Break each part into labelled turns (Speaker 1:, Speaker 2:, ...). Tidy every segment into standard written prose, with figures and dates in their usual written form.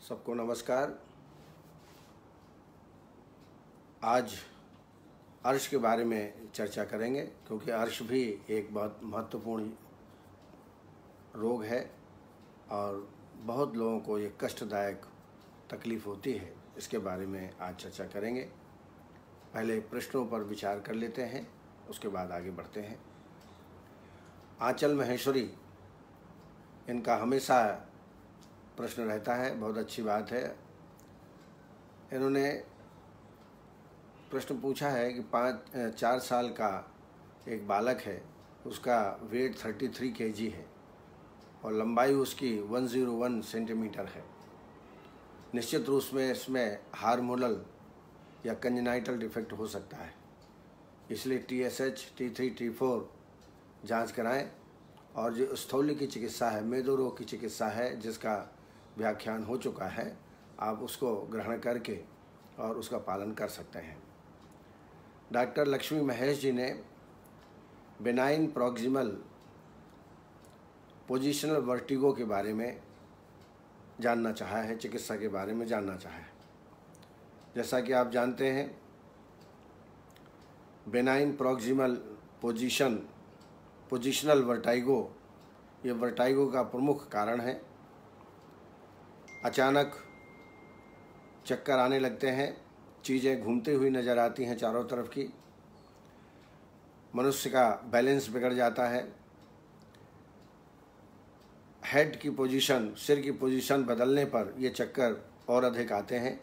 Speaker 1: सबको नमस्कार। आज अर्श के बारे में चर्चा करेंगे क्योंकि अर्श भी एक बहुत महत्वपूर्ण रोग है और बहुत लोगों को ये कष्टदायक तकलीफ़ होती है। इसके बारे में आज चर्चा करेंगे। पहले प्रश्नों पर विचार कर लेते हैं, उसके बाद आगे बढ़ते हैं। आंचल महेश्वरी, इनका हमेशा प्रश्न रहता है, बहुत अच्छी बात है। इन्होंने प्रश्न पूछा है कि 4 साल का एक बालक है, उसका वेट 33 kg है और लंबाई उसकी 101 सेंटीमीटर है। निश्चित रूप में इसमें हार्मोनल या कंजेनाइटल डिफेक्ट हो सकता है, इसलिए TSH, T3, T4 जांच कराएं। और जो स्थौल्य की चिकित्सा है, मेदो रोग की चिकित्सा है, जिसका व्याख्यान हो चुका है, आप उसको ग्रहण करके और उसका पालन कर सकते हैं। डॉक्टर लक्ष्मी महेश जी ने बेनाइन प्रॉक्सिमल पोजिशनल वर्टिगो के बारे में जानना चाहा है, चिकित्सा के बारे में जानना चाहा है। जैसा कि आप जानते हैं, बेनाइन प्रॉक्सिमल पोजिशनल वर्टाइगो, ये वर्टाइगो का प्रमुख कारण है। अचानक चक्कर आने लगते हैं, चीज़ें घूमती हुई नज़र आती हैं चारों तरफ की, मनुष्य का बैलेंस बिगड़ जाता है, हेड की पोजीशन, सिर की पोजीशन बदलने पर ये चक्कर और अधिक आते हैं।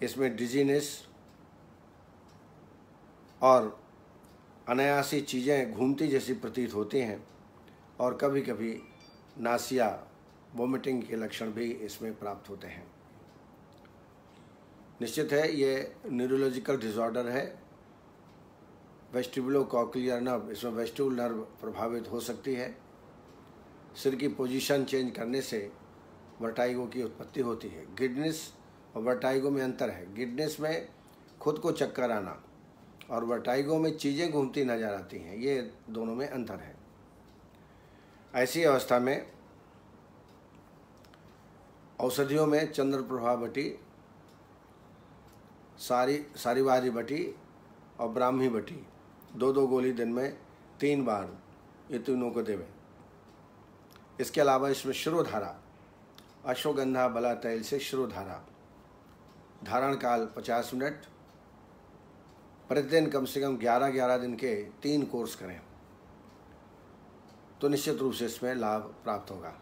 Speaker 1: इसमें डिजीनेस और अनायासी चीज़ें घूमती जैसी प्रतीत होती हैं और कभी कभी नासिया, वोमिटिंग के लक्षण भी इसमें प्राप्त होते हैं। निश्चित है ये न्यूरोलॉजिकल डिसऑर्डर है। वेस्टिबुलोकॉक्लियर नर्व, इसमें वेस्टिबुल नर्व प्रभावित हो सकती है। सिर की पोजीशन चेंज करने से वर्टाइगो की उत्पत्ति होती है। गिडनेस और वर्टाइगो में अंतर है। गिडनेस में खुद को चक्कर आना और वर्टाइगो में चीज़ें घूमती नजर आती हैं, ये दोनों में अंतर है। ऐसी अवस्था में औषधियों में चंद्रप्रभा बटी, सारीवारी बटी और ब्राह्मी बटी 2-2 गोली दिन में 3 बार ये तीनों को देवें। इसके अलावा इसमें शिरोधारा, अश्वगंधा बला तैल से शिरोधारा, धारण काल 50 मिनट, प्रतिदिन कम से कम 11-11 दिन के 3 कोर्स करें तो निश्चित रूप से इसमें लाभ प्राप्त होगा।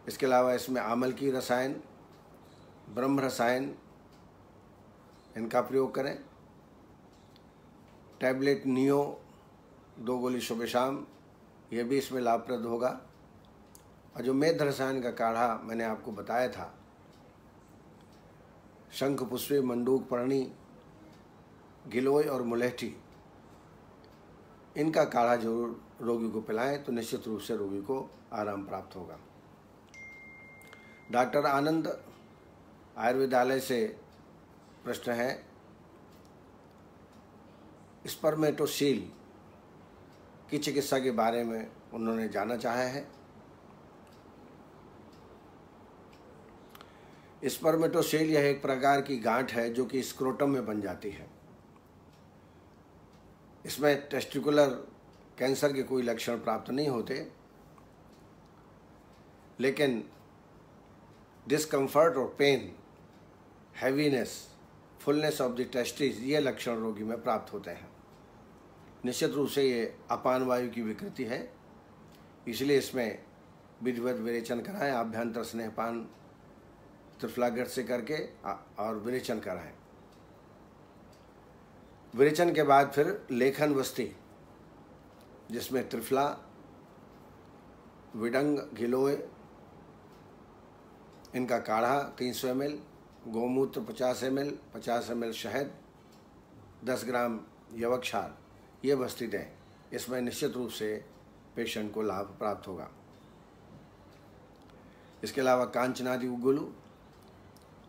Speaker 1: इसके अलावा इसमें आमल की रसायन, ब्रह्म रसायन, इनका प्रयोग करें। टैबलेट नियो 2 गोली सुबह शाम, ये भी इसमें लाभप्रद होगा। और जो मेध रसायन का काढ़ा मैंने आपको बताया था, शंख पुष्पी, मंडूक पर्णी, गिलोय और मुलेठी, इनका काढ़ा जरूर रोगी को पिलाएं तो निश्चित रूप से रोगी को आराम प्राप्त होगा। डॉक्टर आनंद आयुर्वेदालय से प्रश्न है, स्पर्मेटोसील की चिकित्सा के बारे में उन्होंने जानना चाहा है। स्पर्मेटोसील यह एक प्रकार की गांठ है जो कि स्क्रोटम में बन जाती है। इसमें टेस्टिकुलर कैंसर के कोई लक्षण प्राप्त नहीं होते, लेकिन डिस्कम्फर्ट और pain, heaviness, fullness of the testis, ये लक्षण रोगी में प्राप्त होते हैं। निश्चित रूप से ये अपान वायु की विकृति है, इसलिए इसमें विधिवत विरेचन कराएं। आभ्यंतर स्नेहपान त्रिफलागढ़ से करके और विरेचन कराएं। विरेचन के बाद फिर लेखन वस्ती, जिसमें त्रिफला, विडंग, गिलोय, इनका काढ़ा 300 ml, गोमूत्र 50 ml, 50 ml शहद, 10 ग्राम यवक्षार, ये बस्ती दें। इसमें निश्चित रूप से पेशेंट को लाभ प्राप्त होगा। इसके अलावा कांचनादि उगुलू,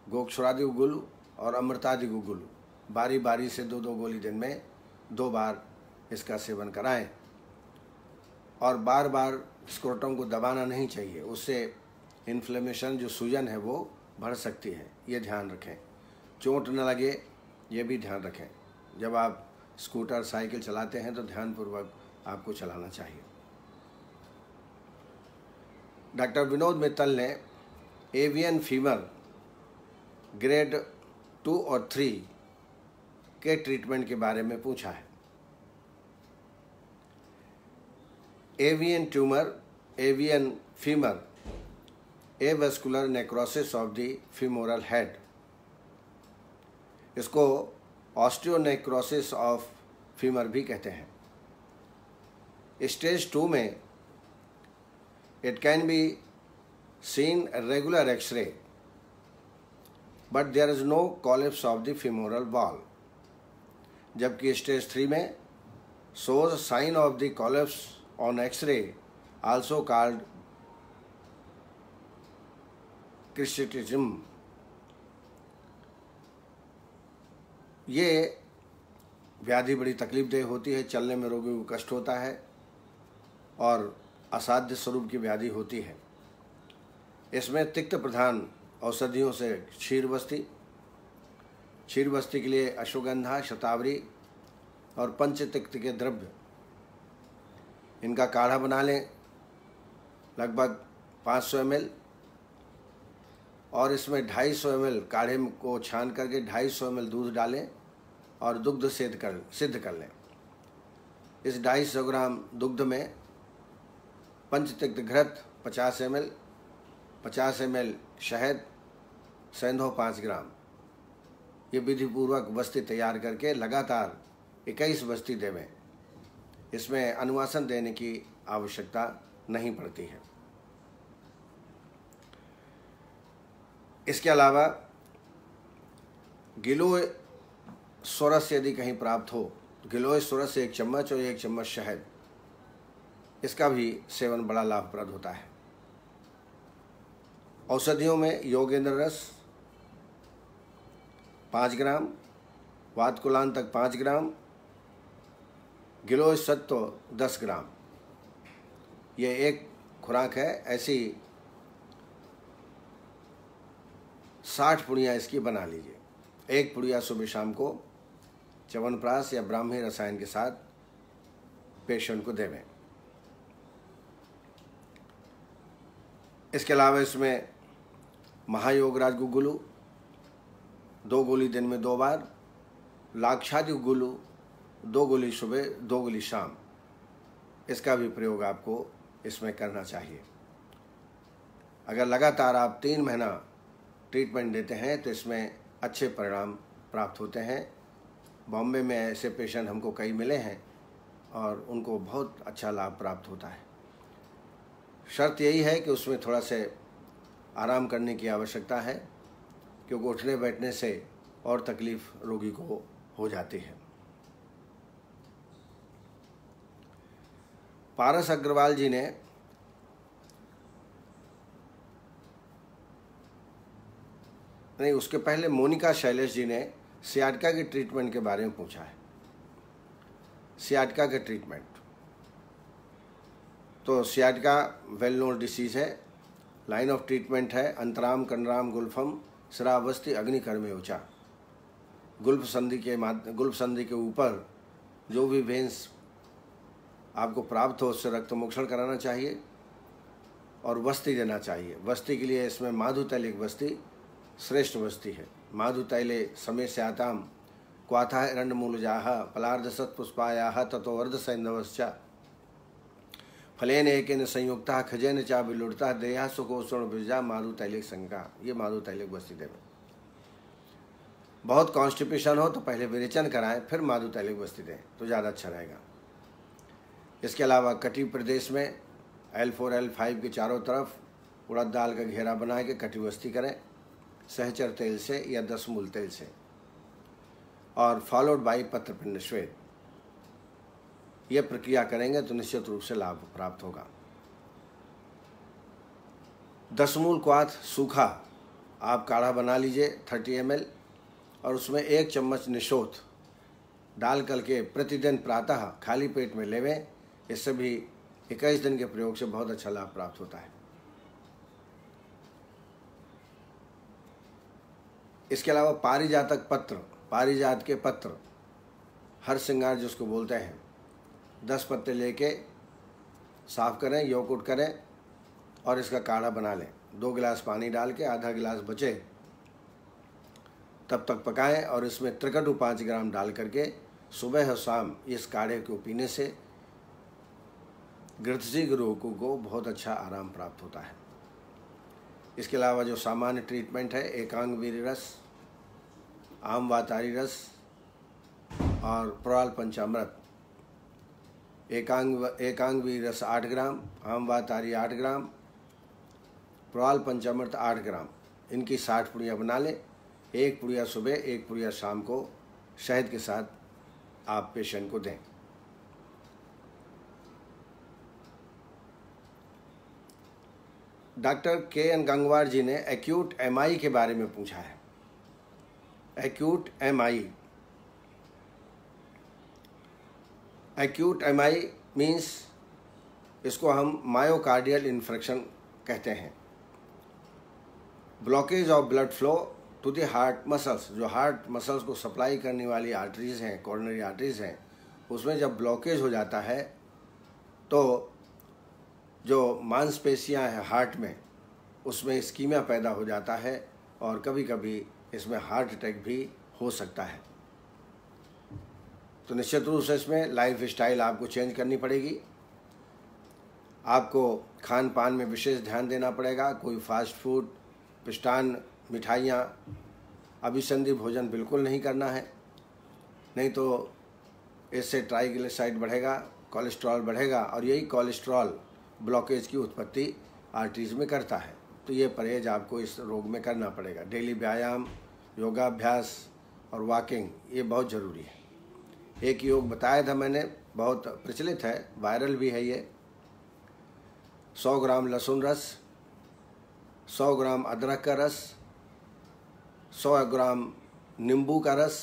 Speaker 1: गोक्षुरादि उगुलू और अमृतादि उगुलू बारी बारी से 2-2 गोली दिन में 2 बार इसका सेवन कराएं। और बार बार स्क्रोटम को दबाना नहीं चाहिए, उससे इन्फ्लेमेशन जो सूजन है वो बढ़ सकती है, ये ध्यान रखें। चोट न लगे ये भी ध्यान रखें। जब आप स्कूटर साइकिल चलाते हैं तो ध्यानपूर्वक आपको चलाना चाहिए। डॉक्टर विनोद मित्तल ने एवियन फीवर ग्रेड 2 और 3 के ट्रीटमेंट के बारे में पूछा है। Avian tumour, avian femur, avascular necrosis of the femoral head, इसको ऑस्टियोनेक्रोसिस ऑफ फीमर भी कहते हैं। स्टेज 2 में it can be seen regular x-ray but there is no collapse of the femoral wall, जबकि स्टेज 3 में shows sign of the collapse on X-ray, also called क्रिस्टिटिज्म। ये व्याधि बड़ी तकलीफदेह होती है, चलने में रोगी को कष्ट होता है और असाध्य स्वरूप की व्याधि होती है। इसमें तिक्त प्रधान औषधियों से क्षीरबस्ती के लिए अश्वगंधा, शतावरी और पंचतिक्त के द्रव्य, इनका काढ़ा बना लें लगभग 500 ml, और इसमें 250 ml काढ़े को छान करके 250 ml दूध डालें और दुग्ध सिद्ध कर लें। इस 250 ग्राम दुग्ध में पंचतिक्त घृत 50 ml, 50 ml शहद, सेंधो 5 ग्राम, ये विधिपूर्वक बस्ती तैयार करके लगातार 21 बस्ती देवें। इसमें अनुवासन देने की आवश्यकता नहीं पड़ती है। इसके अलावा गिलोय सोरस यदि कहीं प्राप्त हो, गिलोय सोरस से 1 चम्मच और 1 चम्मच शहद, इसका भी सेवन बड़ा लाभप्रद होता है। औषधियों में योगेंद्र रस 5 ग्राम, वातकुलांतक 5 ग्राम, गिलोय सत्व 10 ग्राम, ये एक खुराक है। ऐसी 60 पुड़ियाँ इसकी बना लीजिए। 1 पुड़िया सुबह शाम को च्यवनप्राश या ब्राह्मी रसायन के साथ पेशेंट को देवें। इसके अलावा इसमें महायोगराज गुगुलू 2 गोली दिन में 2 बार, लाक्षादि गुगुलू 2 गोली सुबह 2 गोली शाम, इसका भी प्रयोग आपको इसमें करना चाहिए। अगर लगातार आप 3 महीना ट्रीटमेंट देते हैं तो इसमें अच्छे परिणाम प्राप्त होते हैं। बॉम्बे में ऐसे पेशेंट हमको कई मिले हैं और उनको बहुत अच्छा लाभ प्राप्त होता है। शर्त यही है कि उसमें थोड़ा से आराम करने की आवश्यकता है, क्योंकि उठने बैठने से और तकलीफ रोगी को हो जाती है। पारस अग्रवाल जी ने नहीं, उसके पहले मोनिका शैलेश जी ने सियाटिका के ट्रीटमेंट के बारे में पूछा है। सियाटिका के ट्रीटमेंट, तो सियाटिका वेल नोन डिसीज़ है। लाइन ऑफ ट्रीटमेंट है अंतराम, कनराम, गुल्फम, श्रावस्ती, अग्निकर्मयोचा। गुल्फ संधि के ऊपर जो भी वेंस आपको प्राप्त हो उससे रक्त मोक्षण कराना चाहिए और वस्ती देना चाहिए। वस्ती के लिए इसमें माधु तैलिक वस्ती श्रेष्ठ वस्ती है। माधु तैले समय से आताम क्वाथा हिरण्यमूलजाः फलार्ध सत्पुष्पायाः ततो अर्ध सैंधवश्च फलेन एकेन संयुक्ता खजेन चा विलुड़ता देहा सुकोषण विजा माधु तैलिक संज्ञा, ये माधु तैलिक वस्ती देवें। बहुत कॉन्स्टिपेशन हो तो पहले विरेचन कराएं, फिर माधु तैलिक वस्ती दें तो ज़्यादा अच्छा रहेगा। इसके अलावा कटी प्रदेश में L4 L5 के चारों तरफ उड़द दाल का घेरा बना के कटी वस्ती करें सहचर तेल से या 10 मूल तेल से, और फॉलोड बाई पत्रपिंड श्वेत। यह प्रक्रिया करेंगे तो निश्चित रूप से लाभ प्राप्त होगा। 10 मूल क्वाथ सूखा आप काढ़ा बना लीजिए 30 ml, और उसमें 1 चम्मच निशोथ डाल करके प्रतिदिन प्रातः खाली पेट में लेवें। इससे भी 21 दिन के प्रयोग से बहुत अच्छा लाभ प्राप्त होता है। इसके अलावा पारिजातक पत्र, पारिजात के पत्र, हर श्रृंगार जिसको बोलते हैं, 10 पत्ते लेके साफ़ करें, यौकुट करें और इसका काढ़ा बना लें। 2 गिलास पानी डाल के आधा गिलास बचे तब तक पकाएं और इसमें त्रिकटु 5 ग्राम डाल करके सुबह और शाम इस काढ़े को पीने से घृतसी रोगों को बहुत अच्छा आराम प्राप्त होता है। इसके अलावा जो सामान्य ट्रीटमेंट है, एकांग वीर्य रस, आम वातारी रस और प्रोआल पंचामृत। एकांग वीर्य रस 8 ग्राम, आम वातारी 8 ग्राम, प्रोआल पंचामृत 8 ग्राम, इनकी 60 पुड़ियाँ बना लें। 1 पुड़िया सुबह, 1 पुड़िया शाम को शहद के साथ आप पेशेंट को दें। Doctor K. N.. गंगवार जी ने एक्यूट एमआई के बारे में पूछा है। Acute MI, acute MI means इसको हम मायोकार्डियल इन्फेक्शन कहते हैं। Blockage of blood flow to the heart muscles, जो हार्ट मसल्स को सप्लाई करने वाली आर्टरीज हैं, कॉर्नरी आर्टरीज हैं, उसमें जब ब्लॉकेज हो जाता है तो जो मांसपेशियां हैं हार्ट में, उसमें इस्कीमिया पैदा हो जाता है और कभी कभी इसमें हार्ट अटैक भी हो सकता है। तो निश्चित रूप से इसमें लाइफ स्टाइल आपको चेंज करनी पड़ेगी। आपको खान पान में विशेष ध्यान देना पड़ेगा। कोई फास्ट फूड, मिष्टान, मिठाइयाँ, अभिसंधि भोजन बिल्कुल नहीं करना है, नहीं तो इससे ट्राइग्लिसराइड बढ़ेगा, कोलेस्ट्रॉल बढ़ेगा और यही कोलेस्ट्रॉल ब्लॉकेज की उत्पत्ति आर्टरीज में करता है। तो ये परहेज आपको इस रोग में करना पड़ेगा। डेली व्यायाम, योगाभ्यास और वॉकिंग ये बहुत ज़रूरी है। एक योग बताया था मैंने, बहुत प्रचलित है, वायरल भी है ये। 100 ग्राम लहसुन रस, 100 ग्राम अदरक का रस, 100 ग्राम नींबू का रस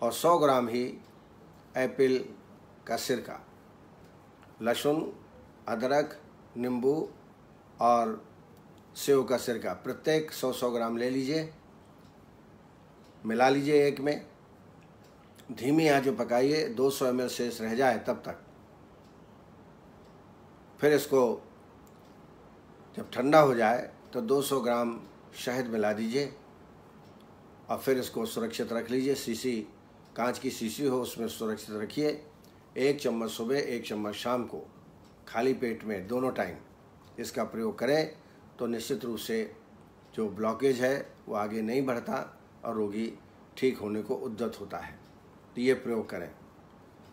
Speaker 1: और 100 ग्राम ही एप्पल का सिरका। लहसुन, अदरक, नींबू और सेव का सिरका प्रत्येक 100-100 ग्राम ले लीजिए, मिला लीजिए एक में, धीमी आंच में पकाइए, 200 ml शेष रह जाए तब तक। फिर इसको जब ठंडा हो जाए तो 200 ग्राम शहद मिला दीजिए और फिर इसको सुरक्षित रख लीजिए। शीशी, कांच की शीशी हो उसमें सुरक्षित रखिए। 1 चम्मच सुबह, 1 चम्मच शाम को खाली पेट में दोनों टाइम इसका प्रयोग करें तो निश्चित रूप से जो ब्लॉकेज है वो आगे नहीं बढ़ता और रोगी ठीक होने को उद्यत होता है। तो ये प्रयोग करें।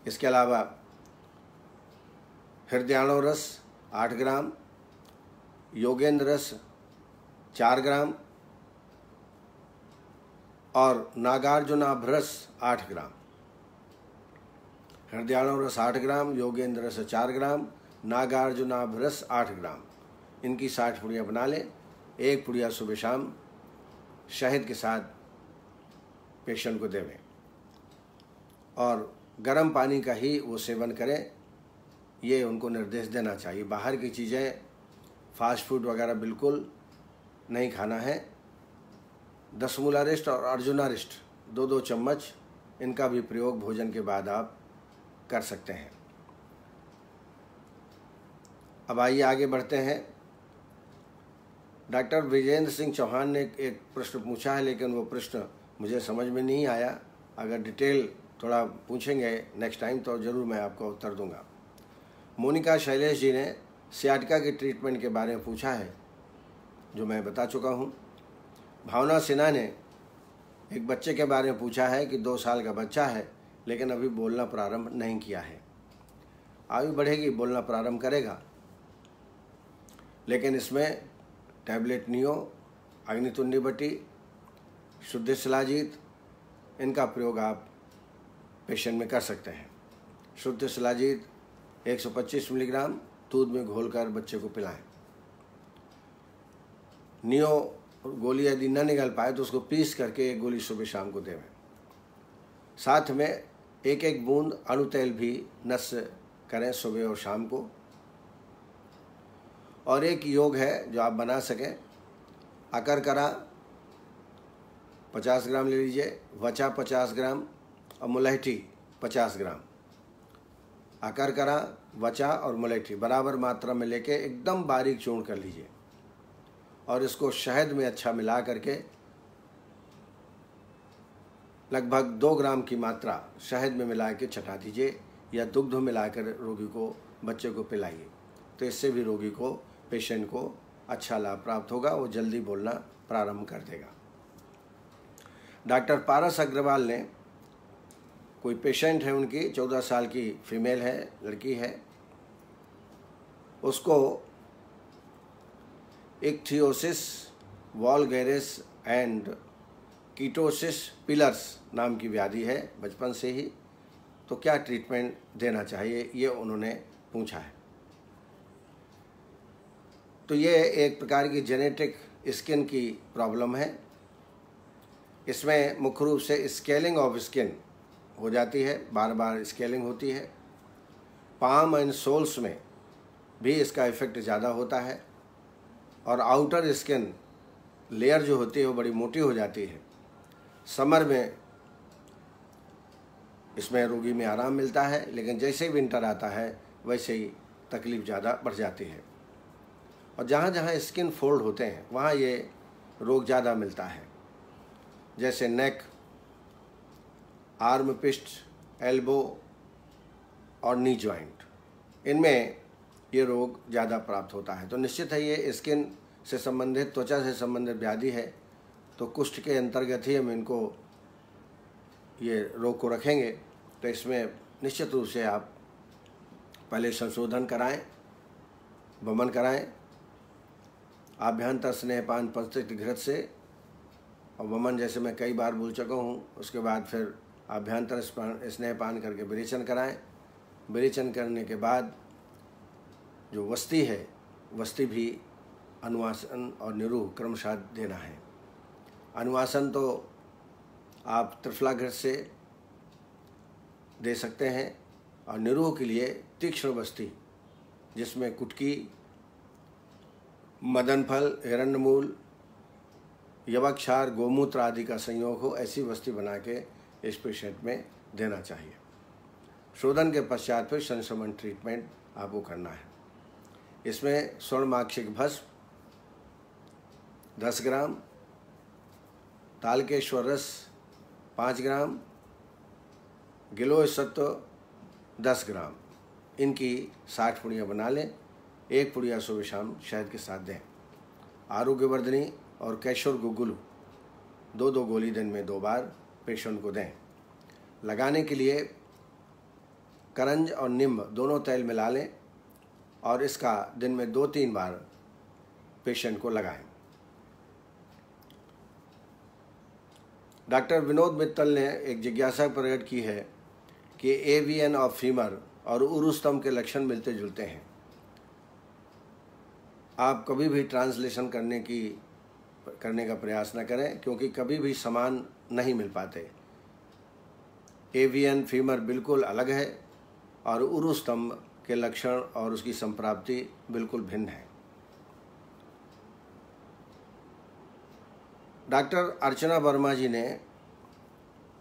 Speaker 1: इसके अलावा हृदयाणु रस 8 ग्राम, योगेंद्र रस 4 ग्राम और नागार्जुनाभ रस 8 ग्राम। हृदयाणु रस 8 ग्राम, योगेंद्र रस 4 ग्राम, नागार्जुनाभ रस 8 ग्राम, इनकी 60 पुड़ियाँ बना लें। 1 पुड़िया सुबह शाम शहद के साथ पेशेंट को देवें और गर्म पानी का ही वो सेवन करें, ये उनको निर्देश देना चाहिए। बाहर की चीज़ें, फास्ट फूड वगैरह बिल्कुल नहीं खाना है। दशमूलारिष्ट और अर्जुनारिष्ट 2-2 चम्मच, इनका भी प्रयोग भोजन के बाद आप कर सकते हैं। अब आइए आगे बढ़ते हैं। डॉक्टर विजेंद्र सिंह चौहान ने एक प्रश्न पूछा है, लेकिन वो प्रश्न मुझे समझ में नहीं आया। अगर डिटेल थोड़ा पूछेंगे नेक्स्ट टाइम तो ज़रूर मैं आपको उत्तर दूंगा। मोनिका शैलेश जी ने सियाटिका के ट्रीटमेंट के बारे में पूछा है, जो मैं बता चुका हूँ। भावना सिन्हा ने एक बच्चे के बारे में पूछा है कि 2 साल का बच्चा है लेकिन अभी बोलना प्रारंभ नहीं किया है। आयु बढ़ेगी, बोलना प्रारंभ करेगा, लेकिन इसमें टैबलेट नियो, अग्नितुंडी बटी, शुद्ध शिलाजीत, इनका प्रयोग आप पेशेंट में कर सकते हैं। शुद्ध शिलाजीत 125 मिलीग्राम दूध में घोलकर बच्चे को पिलाएं। नियो गोली यदि न निकल पाए तो उसको पीस करके 1 गोली सुबह शाम को देवें। साथ में 1-1 बूंद अणु तेल भी नस करें सुबह और शाम को। और एक योग है जो आप बना सकें, अकरकरा, 50 ग्राम ले लीजिए, वचा 50 ग्राम और मुलैठी 50 ग्राम। अकरकरा, वचा और मुलैठी बराबर मात्रा में लेके एकदम बारीक चूर्ण कर लीजिए और इसको शहद में अच्छा मिला करके लगभग 2 ग्राम की मात्रा शहद में मिला के चटा दीजिए या दुग्ध मिलाकर रोगी को, बच्चे को पिलाइए। तो इससे भी रोगी को, पेशेंट को अच्छा लाभ प्राप्त होगा, वो जल्दी बोलना प्रारंभ कर देगा। डॉक्टर पारस अग्रवाल ने, कोई पेशेंट है उनकी, 14 साल की फीमेल है, लड़की है, उसको इक्थियोसिस वॉल्गैरिस एंड कीटोसिस पिलर्स नाम की व्याधि है बचपन से ही। तो क्या ट्रीटमेंट देना चाहिए, ये उन्होंने पूछा है। तो ये एक प्रकार की जेनेटिक स्किन की प्रॉब्लम है। इसमें मुख्य रूप से स्केलिंग ऑफ स्किन हो जाती है, बार बार स्केलिंग होती है। पाम एंड सोल्स में भी इसका इफेक्ट ज़्यादा होता है और आउटर स्किन लेयर जो होती है वो बड़ी मोटी हो जाती है। समर में इसमें रोगी में आराम मिलता है, लेकिन जैसे ही विंटर आता है वैसे ही तकलीफ ज़्यादा बढ़ जाती है। और जहाँ जहाँ स्किन फोल्ड होते हैं वहाँ ये रोग ज़्यादा मिलता है, जैसे नेक, आर्म पिस्ट, एल्बो और नी जॉइंट, इनमें ये रोग ज़्यादा प्राप्त होता है। तो निश्चित है ये स्किन से संबंधित, त्वचा से संबंधित व्याधि है, तो कुष्ठ के अंतर्गत ही हम इनको, ये रोग को रखेंगे। तो इसमें निश्चित रूप से आप पहले संशोधन कराएं, वमन कराएं, आभ्यंतर स्नेहपान पंचतत्व घृत से, और वमन जैसे मैं कई बार बोल चुका हूँ। उसके बाद फिर आभ्यंतर स्नेहपान करके विरेचन कराएं। विरेचन करने के बाद जो वस्ती है, वस्ती भी अनुवासन और निरूह क्रमशः देना है। अनुवासन तो आप त्रिफला घृत से दे सकते हैं, और निरूह के लिए तीक्ष्ण वस्ती, जिसमें कुटकी, मदनफल, हिरण्यमूल, यवक्षार, गोमूत्र आदि का संयोग हो, ऐसी वस्ती बना के इस पेशेंट में देना चाहिए। शोधन के पश्चात फिर संशमन ट्रीटमेंट आपको करना है। इसमें स्वर्णमाक्षिक भस्म 10 ग्राम, तालकेश्वर रस 5 ग्राम, गिलोय सत्व 10 ग्राम, इनकी 60 पुड़ियाँ बना लें। 1 पुड़िया सुबह शाम शहद के साथ दें। आरोग्यवर्धनी और कैशोर गुगुलू 2-2 गोली दिन में 2 बार पेशेंट को दें। लगाने के लिए करंज और नींब दोनों तेल मिला लें और इसका दिन में 2-3 बार पेशेंट को लगाएं। डॉक्टर विनोद मित्तल ने एक जिज्ञासा प्रकट की है कि एवीएन ऑफ फीमर और उरुस्तम के लक्षण मिलते जुलते हैं। आप कभी भी ट्रांसलेशन करने का प्रयास न करें, क्योंकि कभी भी समान नहीं मिल पाते। एवीएन फीमर बिल्कुल अलग है और उरुस्तम के लक्षण और उसकी संप्राप्ति बिल्कुल भिन्न है। डॉक्टर अर्चना वर्मा जी ने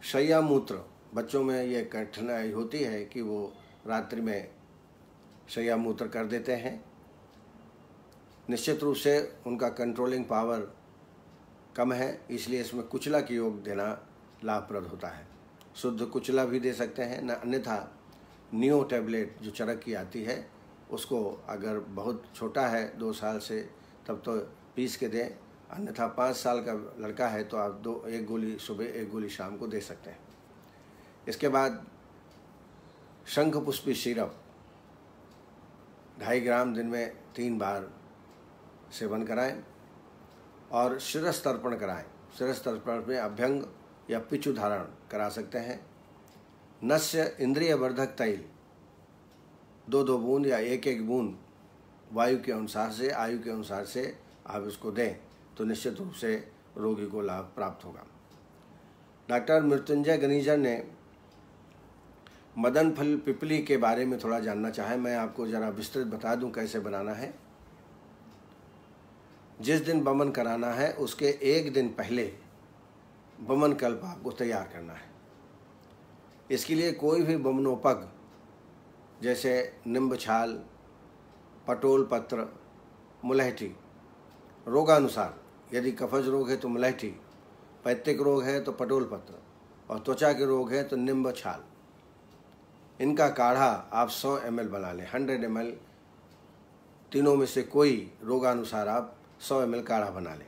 Speaker 1: शैया मूत्र, बच्चों में ये कठिनाई होती है कि वो रात्रि में शैया मूत्र कर देते हैं। निश्चित रूप से उनका कंट्रोलिंग पावर कम है, इसलिए इसमें कुचला की योग देना लाभप्रद होता है। शुद्ध कुचला भी दे सकते हैं, न अन्यथा नियो टैबलेट जो चरक की आती है, उसको अगर बहुत छोटा है 2 साल से, तब तो पीस के दें। अन्यथा 5 साल का लड़का है तो आप 1 गोली सुबह 1 गोली शाम को दे सकते हैं। इसके बाद शंखपुष्पी सिरप 2.5 ग्राम दिन में 3 बार सेवन कराएं और शिरस तर्पण कराएं। शिरस तर्पण में अभ्यंग या पिचु धारण करा सकते हैं। नस्य इंद्रिय वर्धक तैल 2-2 बूंद या 1-1 बूंद वायु के अनुसार से, आयु के अनुसार से आप इसको दें, तो निश्चित रूप से रोगी को लाभ प्राप्त होगा। डॉक्टर मृत्युंजय गनीजर ने मदन फल पिपली के बारे में थोड़ा जानना चाहे। मैं आपको ज़रा विस्तृत बता दूं कैसे बनाना है। जिस दिन वमन कराना है उसके 1 दिन पहले बमन कल्प आपको तैयार करना है। इसके लिए कोई भी बमनोपग जैसे नींब छाल, पटोल पत्र, मुलैठी, रोगानुसार, यदि कफज रोग है तो मुलैठी, पैत्तिक रोग है तो पटोल पत्र और त्वचा के रोग है तो नींब छाल, इनका काढ़ा आप 100 ml बना लें। 100 ml, तीनों में से कोई रोगानुसार आप 100 ml काढ़ा बना लें।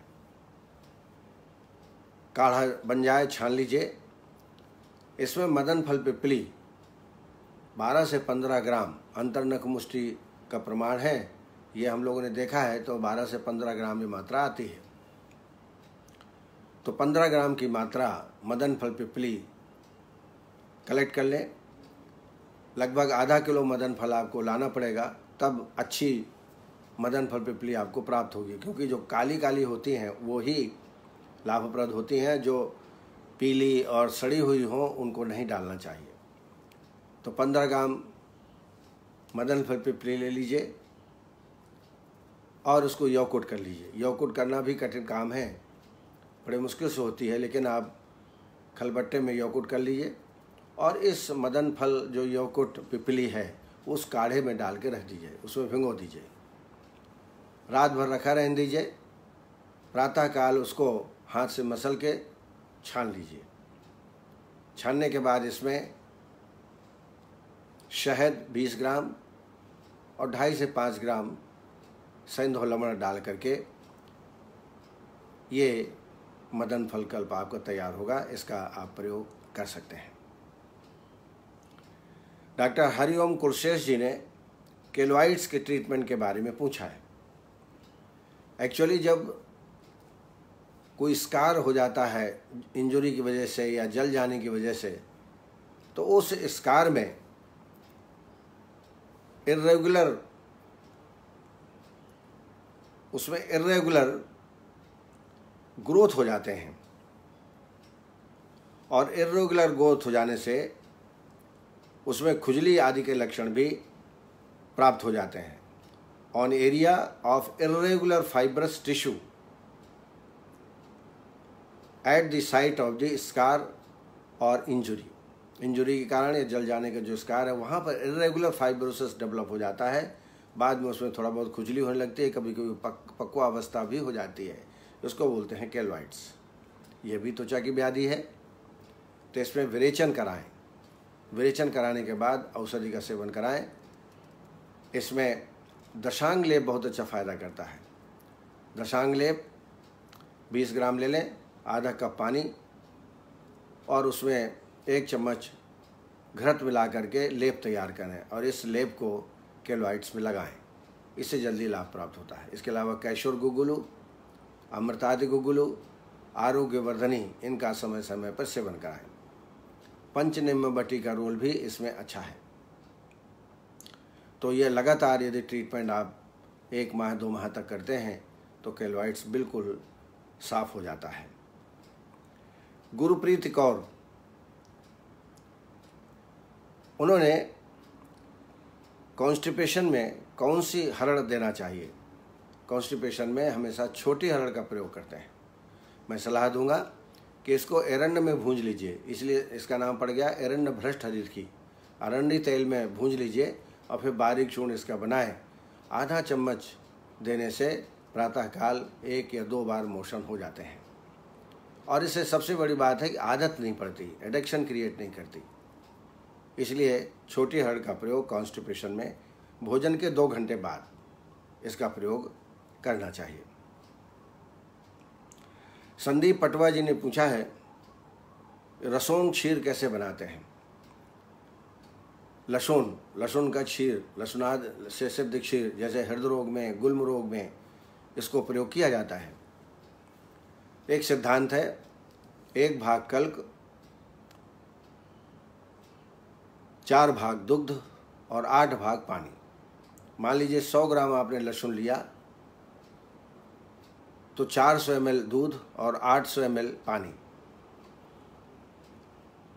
Speaker 1: काढ़ा बन जाए, छान लीजिए। इसमें मदन फल पिपली 12 से 15 ग्राम अंतर्नख मुष्टि का प्रमाण है। ये हम लोगों ने देखा है, तो 12 से 15 ग्राम की मात्रा आती है। तो 15 ग्राम की मात्रा मदन फल पिपली कलेक्ट कर लें। लगभग आधा किलो मदन फल आपको लाना पड़ेगा, तब अच्छी मदन फल पिपली आपको प्राप्त होगी, क्योंकि जो काली काली होती हैं वो ही लाभप्रद होती हैं। जो पीली और सड़ी हुई हो उनको नहीं डालना चाहिए। तो 15 ग्राम मदन फल पिपली ले लीजिए और उसको यौकुट कर लीजिए। यौकुट करना भी कठिन काम है, बड़े मुश्किल से होती है, लेकिन आप खलबट्टे में यौकुट कर लीजिए और इस मदन फल जो यौकुट पिपली है उस काढ़े में डाल के रख दीजिए, उसमें भिगो दीजिए। रात भर रखा रहने दीजिए। प्रातःकाल उसको हाथ से मसल के छान लीजिए। छानने के बाद इसमें शहद 20 ग्राम और 2.5 से 5 ग्राम सेंध और लवण डाल करके ये मदन फल कल्प आपका तैयार होगा। इसका आप प्रयोग कर सकते हैं। डॉक्टर हरिओम कुलशेष जी ने केलॉइड्स के ट्रीटमेंट के बारे में पूछा है। एक्चुअली जब कोई स्कार हो जाता है इंजरी की वजह से या जल जाने की वजह से, तो उस स्कार में इर्रेगुलर ग्रोथ हो जाते हैं और इर्रेगुलर ग्रोथ हो जाने से उसमें खुजली आदि के लक्षण भी प्राप्त हो जाते हैं। On area of irregular fibrous tissue at the site of the scar और इंजुरी के कारण या जल जाने का जो स्कार है वहाँ पर इर्रेगुलर फाइब्रोसिस डेवलप हो जाता है। बाद में उसमें थोड़ा बहुत खुजली होने लगती है, कभी कभी पक्वा अवस्था भी हो जाती है। उसको बोलते हैं केलॉइड्स। ये भी त्वचा की व्याधि है। तो इसमें विरेचन कराएं। विरेचन कराने के बाद औषधि का सेवन कराएं। इसमें दशांग लेप बहुत अच्छा फ़ायदा करता है। दशांग लेप 20 ग्राम ले लें, आधा कप पानी और उसमें 1 चम्मच घृत मिला करके लेप तैयार करें और इस लेप को केलॉइड्स में लगाएं। इससे जल्दी लाभ प्राप्त होता है। इसके अलावा कैशोर गुगुलू, अमृतादि गुगुलू, आरोग्यवर्धनी, इनका समय समय पर सेवन कराएं। पंचनिम्बबटी का रोल भी इसमें अच्छा है। तो ये लगातार यदि ट्रीटमेंट आप 1 माह 2 माह तक करते हैं तो केलॉइड्स बिल्कुल साफ हो जाता है। गुरुप्रीत कौर, उन्होंने कॉन्स्टिपेशन में कौन सी हरड़ देना चाहिए। कॉन्स्टिपेशन में हमेशा छोटी हरड़ का प्रयोग करते हैं। मैं सलाह दूंगा कि इसको एरंड में भूंज लीजिए, इसलिए इसका नाम पड़ गया एरंड भ्रष्ट हरीर की। अरंडी तेल में भूंज लीजिए और फिर बारीक चूर्ण इसका बनाएं। आधा चम्मच देने से प्रातःकाल 1 या 2 बार मोशन हो जाते हैं। और इससे सबसे बड़ी बात है कि आदत नहीं पड़ती, एडिक्शन क्रिएट नहीं करती। इसलिए छोटी हरड़ का प्रयोग कॉन्स्टिपेशन में भोजन के 2 घंटे बाद इसका प्रयोग करना चाहिए। संदीप पटवा जी ने पूछा है, लसोन क्षीर कैसे बनाते हैं। लसुन का क्षीर, लसुनाद से सिद्ध क्षीर, जैसे हृदय रोग में, गुल्म रोग में इसको प्रयोग किया जाता है। एक सिद्धांत है, 1 भाग कल्क, 4 भाग दुग्ध और 8 भाग पानी। मान लीजिए 100 ग्राम आपने लहसुन लिया तो 400 ml दूध और 800 ml पानी,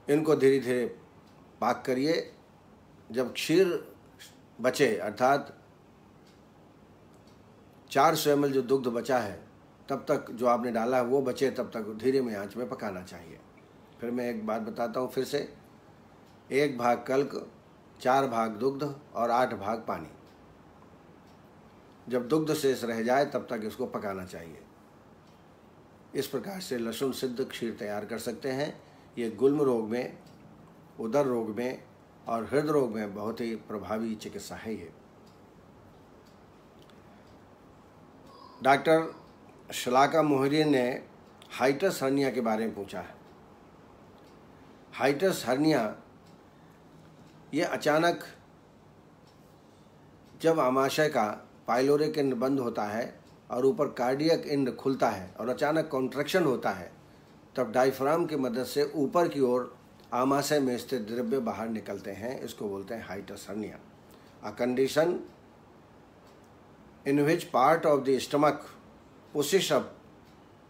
Speaker 1: इनको धीरे धीरे पाक करिए। जब क्षीर बचे, अर्थात 400 ml जो दुग्ध बचा है तब तक जो आपने डाला है वो बचे तब तक धीरे में आंच में पकाना चाहिए। फिर मैं एक बात बताता हूँ फिर से, 1 भाग कल्क, 4 भाग दुग्ध और 8 भाग पानी। जब दुग्ध शेष रह जाए तब तक इसको पकाना चाहिए। इस प्रकार से लहसुन सिद्ध खीर तैयार कर सकते हैं। ये गुल्म रोग में, उदर रोग में और हृदय रोग में बहुत ही प्रभावी चिकित्सा है ये। डॉक्टर शलाका मोहरीन ने हाइटस हर्निया के बारे में पूछा है। हाइटस हर्निया ये अचानक जब आमाशय का पाइलोरिक इंड बंद होता है और ऊपर कार्डियक इंड खुलता है और अचानक कॉन्ट्रैक्शन होता है, तब डायफ्राम की मदद से ऊपर की ओर आमाशय में स्थित द्रव्य बाहर निकलते हैं। इसको बोलते हैं hiatus hernia, a condition in which part of the stomach pushes up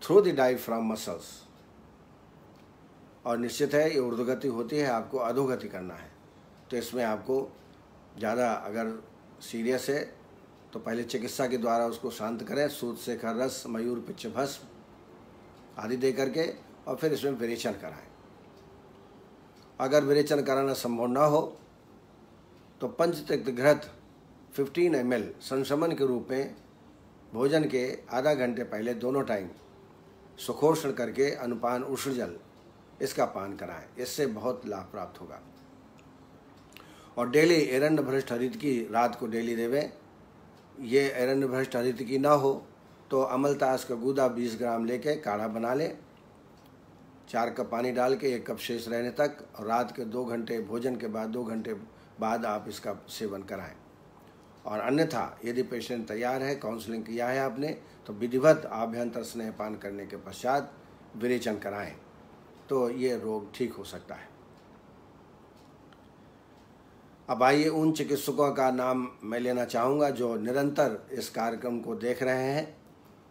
Speaker 1: through the diaphragm muscles. और निश्चित है ये ऊर्ध्वगति होती है, आपको अधोगति करना है। तो इसमें आपको ज़्यादा अगर सीरियस है तो पहले चिकित्सा के द्वारा उसको शांत करें, सूत शेखर रस, मयूर पिच्छ भस्म आदि दे करके, और फिर इसमें विरेचन कराएं। अगर विरेचन कराना संभव ना हो तो पंचतिक्त घृत 15 ml संशमन के रूप में भोजन के आधा घंटे पहले दोनों टाइम सुखोष्ण करके अनुपान उष्ण जल इसका पान कराएं। इससे बहुत लाभ प्राप्त होगा। और डेली एरंड भ्रष्ट हरित की रात को डेली देवें। ये एरंड भ्रष्ट हरित की ना हो तो अमलतास का गूदा 20 ग्राम लेके काढ़ा बना लें, 4 कप पानी डाल के 1 कप शेष रहने तक, और रात के 2 घंटे भोजन के बाद 2 घंटे बाद आप इसका सेवन कराएं। और अन्यथा यदि पेशेंट तैयार है, काउंसलिंग किया है आपने, तो विधिवत आभ्यंतर स्नेहपान करने के पश्चात विरेचन कराएं, तो ये रोग ठीक हो सकता है। अब आइए उन चिकित्सकों का नाम मैं लेना चाहूँगा जो निरंतर इस कार्यक्रम को देख रहे हैं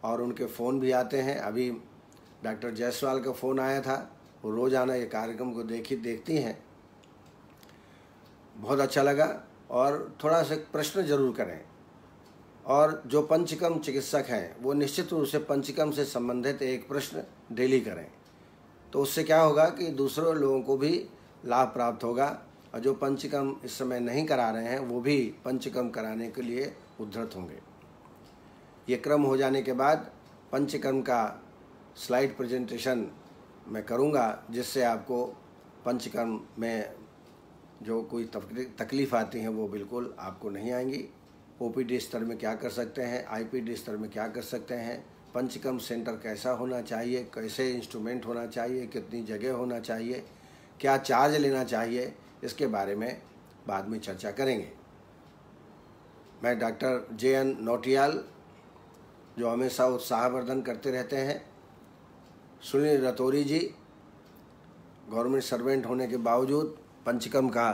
Speaker 1: और उनके फ़ोन भी आते हैं। अभी डॉक्टर जायसवाल का फ़ोन आया था, वो रोज़ाना ये कार्यक्रम को देखती हैं। बहुत अच्छा लगा। और थोड़ा सा प्रश्न जरूर करें। और जो पंचकर्म चिकित्सक हैं वो निश्चित रूप से पंचकर्म से संबंधित एक प्रश्न डेली करें, तो उससे क्या होगा कि दूसरे लोगों को भी लाभ प्राप्त होगा, और जो पंचकर्म इस समय नहीं करा रहे हैं वो भी पंचकर्म कराने के लिए उद्धृत होंगे। ये क्रम हो जाने के बाद पंचकर्म का स्लाइड प्रेजेंटेशन मैं करूँगा, जिससे आपको पंचकर्म में जो कोई तकलीफ़ आती हैं वो बिल्कुल आपको नहीं आएंगी। ओपीडी स्तर में क्या कर सकते हैं, आईपीडी स्तर में क्या कर सकते हैं, पंचकर्म सेंटर कैसा होना चाहिए, कैसे इंस्ट्रूमेंट होना चाहिए, कितनी जगह होना चाहिए, क्या चार्ज लेना चाहिए, इसके बारे में बाद में चर्चा करेंगे। मैं डॉक्टर JN नौटियाल, जो हमेशा उत्साहवर्धन करते रहते हैं, सुनील रतौरी जी, गवर्नमेंट सर्वेंट होने के बावजूद पंचकर्म का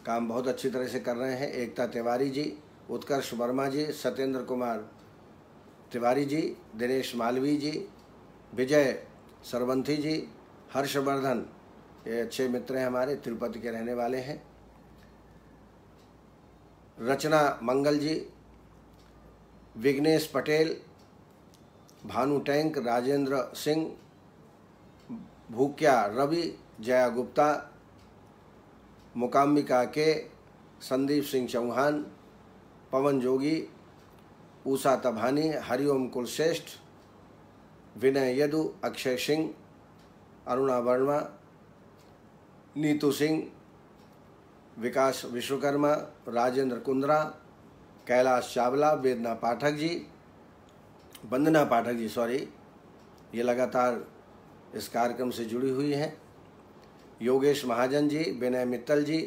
Speaker 1: काम बहुत अच्छी तरह से कर रहे हैं, एकता तिवारी जी, उत्कर्ष वर्मा जी, सत्येंद्र कुमार तिवारी जी, दिनेश मालवी जी, विजय सरवंथी जी, हर्षवर्धन, ये अच्छे मित्र हैं हमारे, तिरुपति के रहने वाले हैं, रचना मंगल जी, विघ्नेश पटेल, भानु टैंक, राजेंद्र सिंह, भूक्या रवि, जया गुप्ता, मुकाम्बिका के, संदीप सिंह चौहान, पवन जोगी, उषा तभानी, हरिओम कुलश्रेष्ठ, विनय यदु, अक्षय सिंह, अरुणा वर्मा, नीतू सिंह, विकास विश्वकर्मा, राजेंद्र कुंद्रा, कैलाश चावला, वेदना पाठक जी, वंदना पाठक जी, सॉरी, ये लगातार इस कार्यक्रम से जुड़ी हुई हैं, योगेश महाजन जी, विनय मित्तल जी,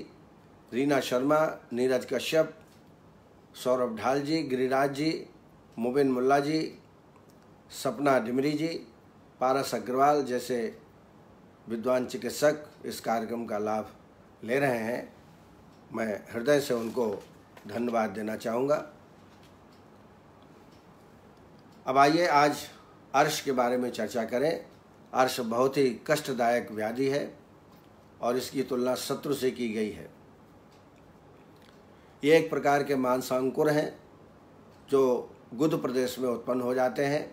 Speaker 1: रीना शर्मा, नीरज कश्यप, सौरभ ढाल जी, गिरिराज जी, मुबिन मुल्ला जी, सपना डिमरी जी, पारस अग्रवाल जैसे विद्वान चिकित्सक इस कार्यक्रम का लाभ ले रहे हैं। मैं हृदय से उनको धन्यवाद देना चाहूँगा। अब आइए आज अर्श के बारे में चर्चा करें। अर्श बहुत ही कष्टदायक व्याधि है और इसकी तुलना शत्रु से की गई है। ये एक प्रकार के मांसांकुर हैं जो गुद प्रदेश में उत्पन्न हो जाते हैं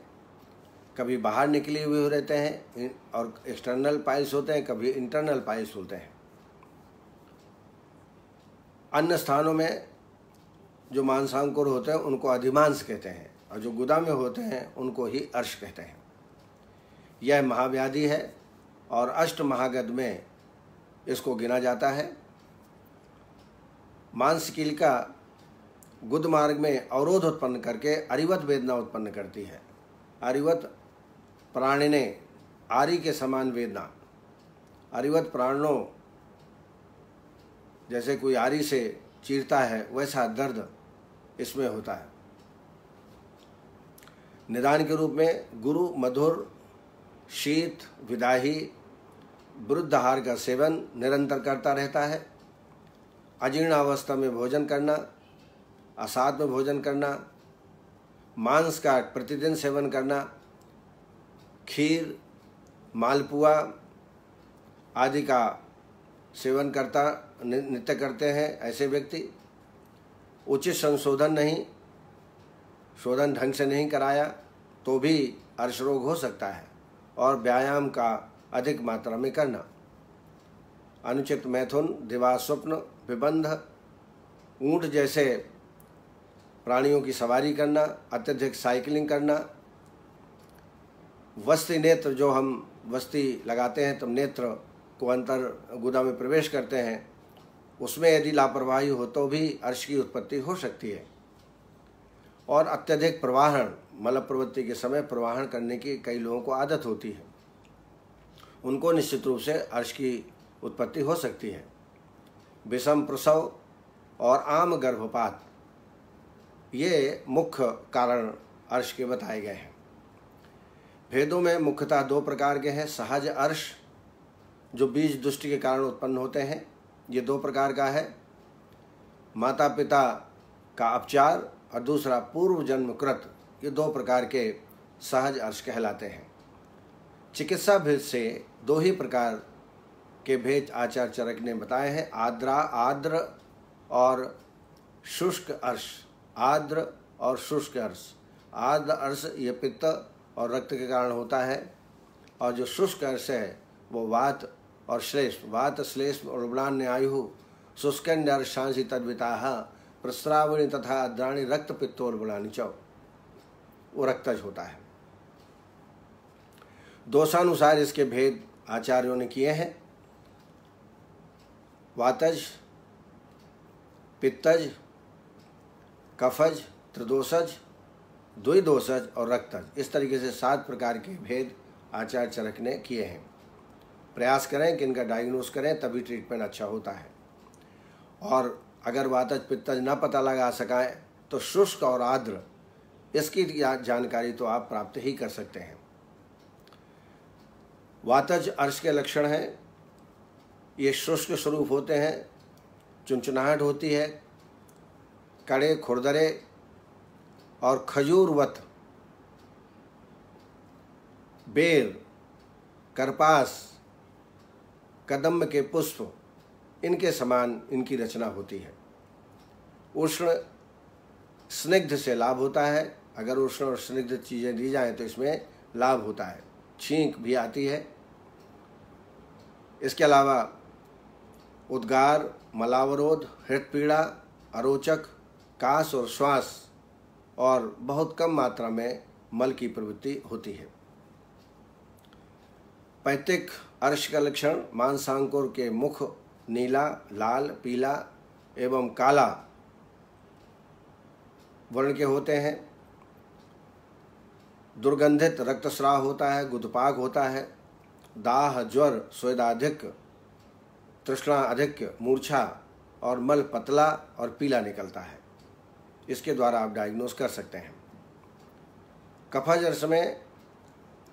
Speaker 1: कभी बाहर निकले हुए रहते हैं और एक्सटर्नल पाइल्स होते हैं, कभी इंटरनल पाइल्स होते हैं। अन्य स्थानों में जो मांसांकुर होते हैं उनको अधिमांस कहते हैं, और जो गुदा में होते हैं उनको ही अर्श कहते हैं। यह महाव्याधि है और अष्ट महागध में इसको गिना जाता है। मांसकीलिका गुद मार्ग में अवरोध उत्पन्न करके अरिवत वेदना उत्पन्न करती है। अरिवत प्राणिने, आरी के समान वेदना। अरिवत प्राणों, जैसे कोई आरी से चीरता है वैसा दर्द इसमें होता है। निदान के रूप में गुरु मधुर, शीत, विदाही, वृद्ध आहार का सेवन निरंतर करता रहता है। अजीर्ण अवस्था में भोजन करना, असाध में भोजन करना, मांस का प्रतिदिन सेवन करना, खीर, मालपुआ आदि का सेवन करता नित्य करते हैं ऐसे व्यक्ति। उचित संशोधन नहीं, शोधन ढंग से नहीं कराया तो भी अर्श रोग हो सकता है। और व्यायाम का अधिक मात्रा में करना, अनुचित मैथुन, दिवा स्वप्न, विबंध, ऊंट जैसे प्राणियों की सवारी करना, अत्यधिक साइकिलिंग करना, वस्ती नेत्र, जो हम वस्ती लगाते हैं तब नेत्र को अंतर गुदा में प्रवेश करते हैं, उसमें यदि लापरवाही हो तो भी अर्श की उत्पत्ति हो सकती है। और अत्यधिक प्रवाहन, मल प्रवृत्ति के समय प्रवाहन करने की कई लोगों को आदत होती है, उनको निश्चित रूप से अर्श की उत्पत्ति हो सकती है। विषम प्रसव और आम गर्भपात, ये मुख्य कारण अर्श के बताए गए हैं। भेदों में मुख्यतः दो प्रकार के हैं। सहज अर्श, जो बीज दुष्टि के कारण उत्पन्न होते हैं, ये दो प्रकार का है। माता पिता का अपचार और दूसरा पूर्व जन्म कृत, ये दो प्रकार के सहज अर्श कहलाते हैं। चिकित्सा भेद से दो ही प्रकार के भेद आचार्य चरक ने बताए हैं, आर्द्र और शुष्क अर्श। आर्द्र और शुष्क अर्श। आर्द्र अर्श ये पित्त और रक्त के कारण होता है, और जो शुष्क अर्श है वो वात और श्लेष्म। वात श्लेष्म और उबलान्य आयु शुष्कन्य अर्शांसी तद्विताः प्रस्रावणी तथा अद्राणी रक्त पित्तोर्बलानी चौ, वो रक्तज होता है। दोषानुसार इसके भेद आचार्यों ने किए हैं। वातज, पित्तज, कफज, त्रिदोषज, द्विदोषज और रक्तज, इस तरीके से 7 प्रकार के भेद आचार्य चरक ने किए हैं। प्रयास करें कि इनका डायग्नोस करें, तभी ट्रीटमेंट अच्छा होता है। और अगर वातज पित्तज न पता लगा सकाएं तो शुष्क और आर्द्र, इसकी जानकारी तो आप प्राप्त ही कर सकते हैं। वातज अर्श के लक्षण हैं, ये शुष्क स्वरूप होते हैं, चुनचुनाहट होती है, कड़े, खुरदरे और खजूरवत, बेर, करपास, कदम्ब के पुष्प, इनके समान इनकी रचना होती है। उष्ण स्निग्ध से लाभ होता है। अगर उष्ण और स्निग्ध चीज़ें दी जाएं तो इसमें लाभ होता है। छींक भी आती है। इसके अलावा उद्गार, मलावरोध, हृदपीड़ा, अरोचक, कास और श्वास, और बहुत कम मात्रा में मल की प्रवृत्ति होती है। पैतृक अर्श का लक्षण, मांसांकुर के मुख नीला, लाल, पीला एवं काला वर्ण के होते हैं। दुर्गंधित रक्तस्राव होता है, गुदपाक होता है, दाह, ज्वर, स्वेदाधिक्य, तृष्णा अधिक्य, मूर्छा और मल पतला और पीला निकलता है। इसके द्वारा आप डायग्नोस कर सकते हैं। कफज अर्श में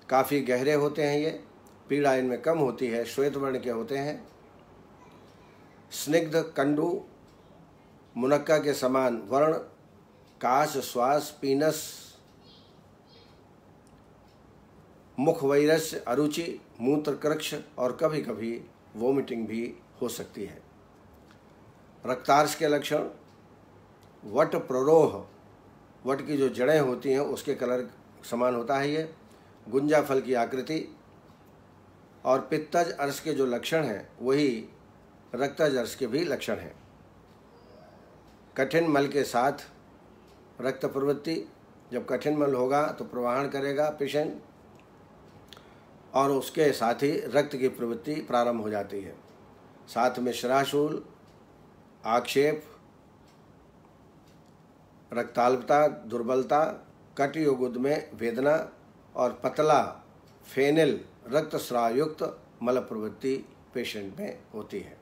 Speaker 1: काफ़ी गहरे होते हैं ये, पीड़ा इनमें कम होती है, श्वेत वर्ण के होते हैं। स्निग्ध, कंडू, मुनक्का के समान वर्ण, काश, श्वास, पीनस, मुख वैरस्य, अरुचि, मूत्र कृक्ष और कभी कभी वोमिटिंग भी हो सकती है। रक्तार्श के लक्षण, वट प्ररोह, वट की जो जड़ें होती हैं उसके कलर समान होता है ये, गुंजा फल की आकृति और पित्तज अर्श के जो लक्षण हैं वही रक्तज अर्श के भी लक्षण हैं। कठिन मल के साथ रक्त प्रवृत्ति, जब कठिन मल होगा तो प्रवाहन करेगा पेशेंट और उसके साथ ही रक्त की प्रवृत्ति प्रारंभ हो जाती है। साथ में शिराशूल, आक्षेप, रक्ताल्पता, दुर्बलता, कटियुगुद में वेदना और पतला फेनिल रक्तस्राव युक्त मल प्रवृत्ति पेशेंट में होती है।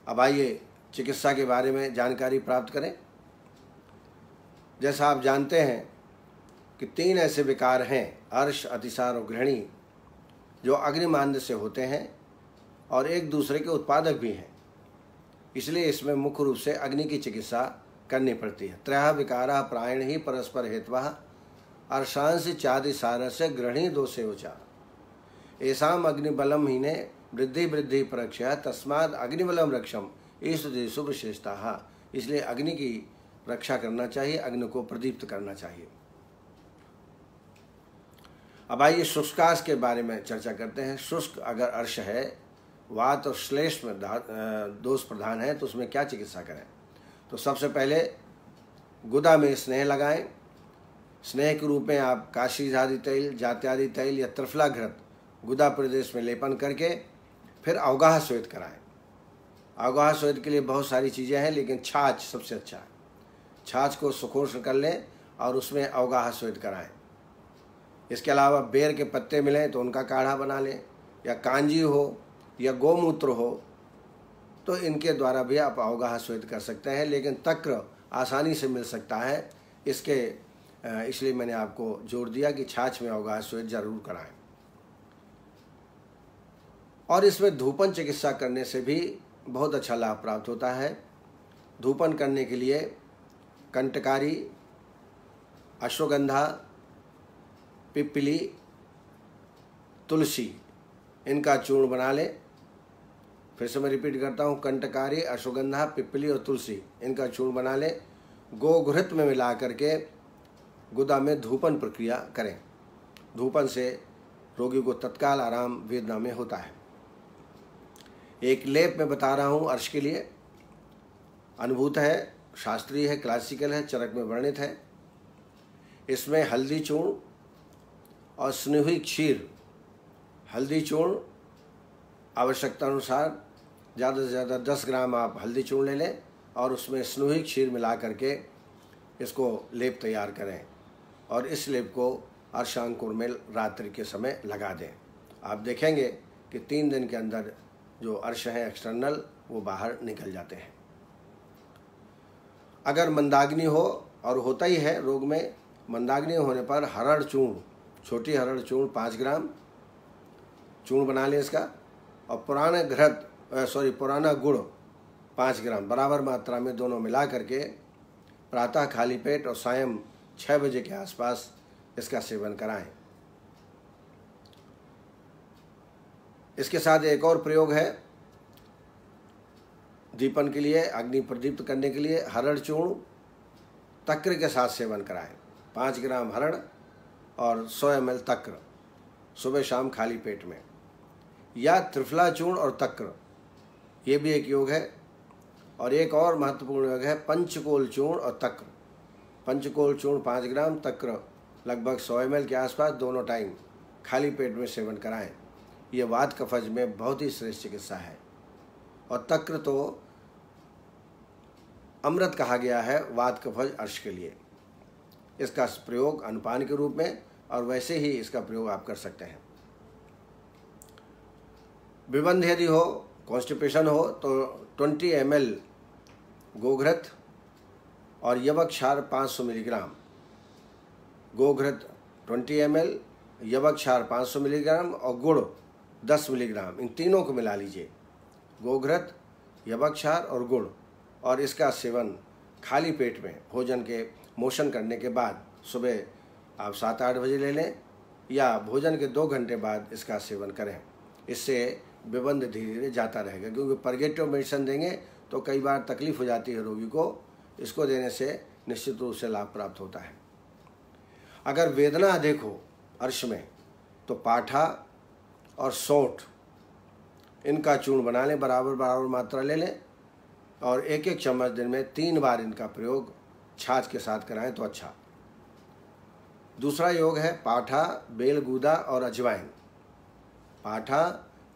Speaker 1: अब आइए चिकित्सा के बारे में जानकारी प्राप्त करें। जैसा आप जानते हैं कि 3 ऐसे विकार हैं, अर्श, अतिसार और गृहिणी, जो अग्निमांद्य से होते हैं और एक दूसरे के उत्पादक भी हैं। इसलिए इसमें मुख्य रूप से अग्नि की चिकित्सा करनी पड़ती है। त्रयः विकाराः प्रायण ही परस्पर हेतवः अर्शांश चादिसारस्य गृहिणी दोषेवचा येषाम् अग्निबलम हीने वृद्धि वृद्धि परीक्षा तस्माद् अग्निबलम रक्षम ईशुदेशु विशेषता। इसलिए अग्नि की रक्षा करना चाहिए, अग्नि को प्रदीप्त करना चाहिए। अब आइए शुष्काश के बारे में चर्चा करते हैं। शुष्क अगर अर्श है, वात और श्लेष्म में दोष प्रधान है, तो उसमें क्या चिकित्सा करें? तो सबसे पहले गुदा में स्नेह लगाएं। स्नेह के रूप में आप काशीधादि तैल, जात्यादि तैल या त्रिफला घृत गुदा प्रदेश में लेपन करके फिर अवगाह श्वेत कराएं। अवगाह श्वेत के लिए बहुत सारी चीज़ें हैं, लेकिन छाछ सबसे अच्छा है। छाछ को सुखोष्ण कर लें और उसमें अवगाह श्वेत कराएं। इसके अलावा बेर के पत्ते मिलें तो उनका काढ़ा बना लें, या कांजी हो या गोमूत्र हो, तो इनके द्वारा भी आप अवगाह श्वेत कर सकते हैं। लेकिन तक्र आसानी से मिल सकता है, इसलिए मैंने आपको जोर दिया कि छाछ में अवगाह श्वेत जरूर कराएं। और इसमें धूपन चिकित्सा करने से भी बहुत अच्छा लाभ प्राप्त होता है। धूपन करने के लिए कंटकारी, अश्वगंधा, पिप्पली, तुलसी, इनका चूर्ण बना लें। फिर से मैं रिपीट करता हूँ, कंटकारी, अश्वगंधा, पिप्पली और तुलसी, इनका चूर्ण बना लें। गोघृत में मिला करके गुदा में धूपन प्रक्रिया करें। धूपन से रोगी को तत्काल आराम वेदना में होता है। एक लेप में बता रहा हूँ अर्श के लिए, अनुभूत है, शास्त्रीय है, क्लासिकल है, चरक में वर्णित है। इसमें हल्दी चूर्ण और स्नेही क्षीर, हल्दी चूर्ण आवश्यकता अनुसार ज़्यादा से ज़्यादा 10 ग्राम आप हल्दी चूर्ण ले लें और उसमें स्नेही क्षीर मिला करके इसको लेप तैयार करें और इस लेप को अर्शांकुर में रात्रि के समय लगा दें। आप देखेंगे कि 3 दिन के अंदर जो अर्श हैं एक्सटर्नल, वो बाहर निकल जाते हैं। अगर मंदाग्नि हो, और होता ही है रोग में, मंदाग्नि होने पर हरड़ चूर्ण, छोटी हरड़ चूर्ण 5 ग्राम चूर्ण बना लें इसका, और पुराना गुड़ 5 ग्राम बराबर मात्रा में दोनों मिला करके प्रातः खाली पेट और सायं 6 बजे के आसपास इसका सेवन कराएं। इसके साथ एक और प्रयोग है दीपन के लिए, अग्नि प्रदीप्त करने के लिए। हरड़ चूर्ण तक्र के साथ सेवन कराएं। 5 ग्राम हरड़ और 100 ml तक्र सुबह शाम खाली पेट में, या त्रिफला चूर्ण और तक्र, ये भी एक योग है। और एक और महत्वपूर्ण योग है पंचकोल चूर्ण और तक्र। पंचकोल चूर्ण 5 ग्राम, तक्र लगभग 100 ml के आसपास, दोनों टाइम खाली पेट में सेवन कराएं। ये वात कफज में बहुत ही श्रेष्ठ चिकित्सा है। और तक्र तो अमृत कहा गया है वात कफज अर्श के लिए। इसका प्रयोग अनुपान के रूप में और वैसे ही इसका प्रयोग आप कर सकते हैं। विबंध यदि हो, कॉन्स्टिपेशन हो, तो 20 ml गोघृत और यवक क्षार 500 मिलीग्राम, गोघृत 20 ml, यवक क्षार 500 मिलीग्राम और गुड़ 10 मिलीग्राम, इन तीनों को मिला लीजिए, गोघृत, यवक क्षार और गुड़, और इसका सेवन खाली पेट में भोजन के मोशन करने के बाद सुबह आप 7-8 बजे ले लें, या भोजन के 2 घंटे बाद इसका सेवन करें। इससे विबंध धीरे धीरे जाता रहेगा, क्योंकि परगेटिव मेडिसिन देंगे तो कई बार तकलीफ हो जाती है रोगी को। इसको देने से निश्चित रूप से लाभ प्राप्त होता है। अगर वेदना अधिक हो अर्श में, तो पाठा और सौंठ इनका चूर्ण बना लें, बराबर बराबर मात्रा ले लें और एक एक चम्मच दिन में 3 बार इनका प्रयोग छाछ के साथ कराएं तो अच्छा। दूसरा योग है पाठा, बेलगूदा और अजवाइन। पाठा,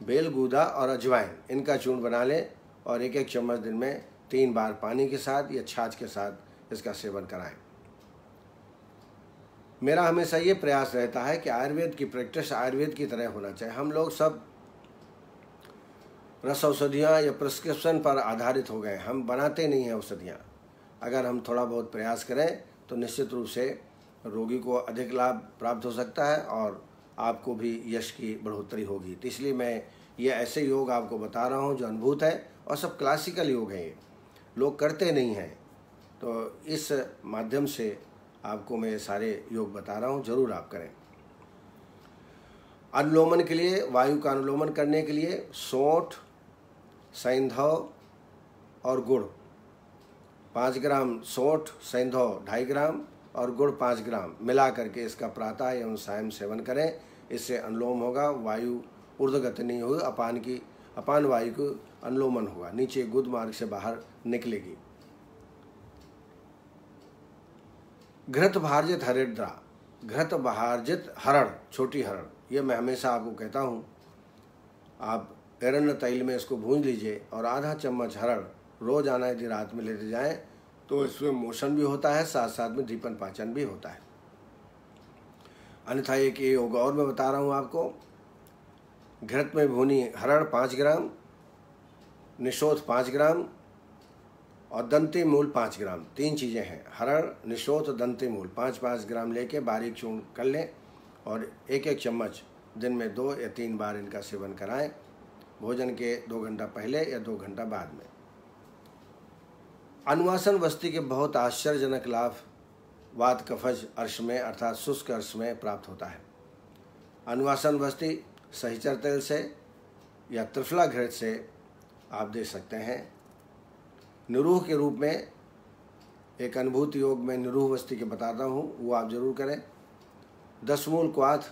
Speaker 1: बेलगूदा और अजवाइन इनका चूर्ण बना लें और एक एक चम्मच दिन में 3 बार पानी के साथ या छाछ के साथ इसका सेवन कराएं। मेरा हमेशा ये प्रयास रहता है कि आयुर्वेद की प्रैक्टिस आयुर्वेद की तरह होना चाहिए। हम लोग सब रस औषधियाँ या प्रिस्क्रिप्शन पर आधारित हो गए, हम बनाते नहीं हैं औषधियाँ। अगर हम थोड़ा बहुत प्रयास करें तो निश्चित रूप से रोगी को अधिक लाभ प्राप्त हो सकता है और आपको भी यश की बढ़ोतरी होगी। तो इसलिए मैं ये ऐसे योग आपको बता रहा हूँ जो अनुभूत है और सब क्लासिकल योग हैं, ये लोग करते नहीं हैं। तो इस माध्यम से आपको मैं सारे योग बता रहा हूँ, ज़रूर आप करें। अनुलोमन के लिए, वायु का अनुलोमन करने के लिए सौंठ, सैंधव और गुड़ 5 ग्राम, सौंठ सैंधव 2.5 ग्राम और गुड़ 5 ग्राम मिला करके इसका प्रातः एवं सायं सेवन करें। इससे अनुलोम होगा, वायु ऊर्ध्वगति नहीं होगी, अपान वायु को अनुलोमन होगा, नीचे गुद मार्ग से बाहर निकलेगी। घृत भारजित हरिद्रा, घृत भारजित हरड़, छोटी हरड़, ये मैं हमेशा आपको कहता हूँ, आप एरण्य तैल में इसको भूंज लीजिए और आधा चम्मच हरड़ रोज आना यदि रात में लेते जाएं तो इसमें मोशन भी होता है, साथ साथ में दीपन पाचन भी होता है। अन्यथा एक ये योग और मैं बता रहा हूँ आपको, घृत में भुनी हरड़ 5 ग्राम, निशोथ 5 ग्राम और दंती मूल 5 ग्राम, 3 चीज़ें हैं, हरड़, निशोथ, दंती मूल 5-5 ग्राम लेके बारीक चूर्ण कर लें और एक एक चम्मच दिन में 2 या 3 बार इनका सेवन कराएं, भोजन के 2 घंटा पहले या 2 घंटा बाद में। अनुवासन वस्ती के बहुत आश्चर्यजनक लाभ वात कफज अर्श में अर्थात शुष्क अर्श में प्राप्त होता है। अनुवासन वस्ती सहीचर तेल से या त्रिफला घृत से आप दे सकते हैं। निरूह के रूप में एक अनुभूति योग में निरूह वस्ती के बताता हूँ, वो आप जरूर करें। 10 मूल क्वाथ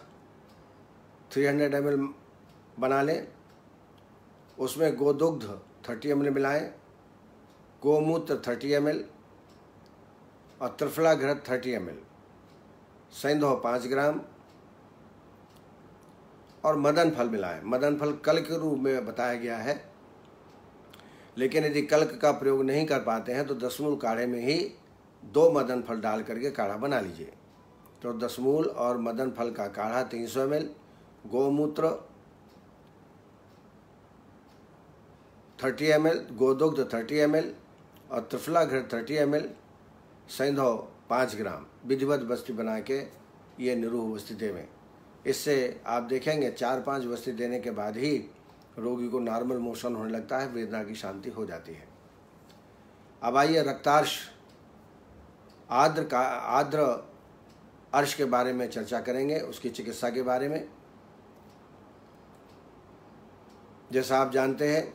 Speaker 1: 300 ml बना लें, उसमें गोदुग्ध 30 ml मिलाएं, गोमूत्र 30 ml और त्रिफला घृत 30 ml, सैंधव 5 ग्राम और मदन फल मिलाएं। मदन फल कल्क के रूप में बताया गया है, लेकिन यदि कल्क का प्रयोग नहीं कर पाते हैं तो 10 मूल काढ़े में ही 2 मदन फल डाल करके काढ़ा बना लीजिए। तो 10 मूल और मदन फल का काढ़ा 300 ml, गोमूत्र 30 ml, गोदुग्ध 30 ml और त्रिफला घृत 30 ml, सैंधव 5 ग्राम विधिवत वस्ती बना के ये निरूह वस्ती देवें। इससे आप देखेंगे 4-5 वस्ती देने के बाद ही रोगी को नॉर्मल मोशन होने लगता है, वेदना की शांति हो जाती है। अब आइए रक्तार्श आर्द्र अर्श के बारे में चर्चा करेंगे, उसकी चिकित्सा के बारे में। जैसा आप जानते हैं,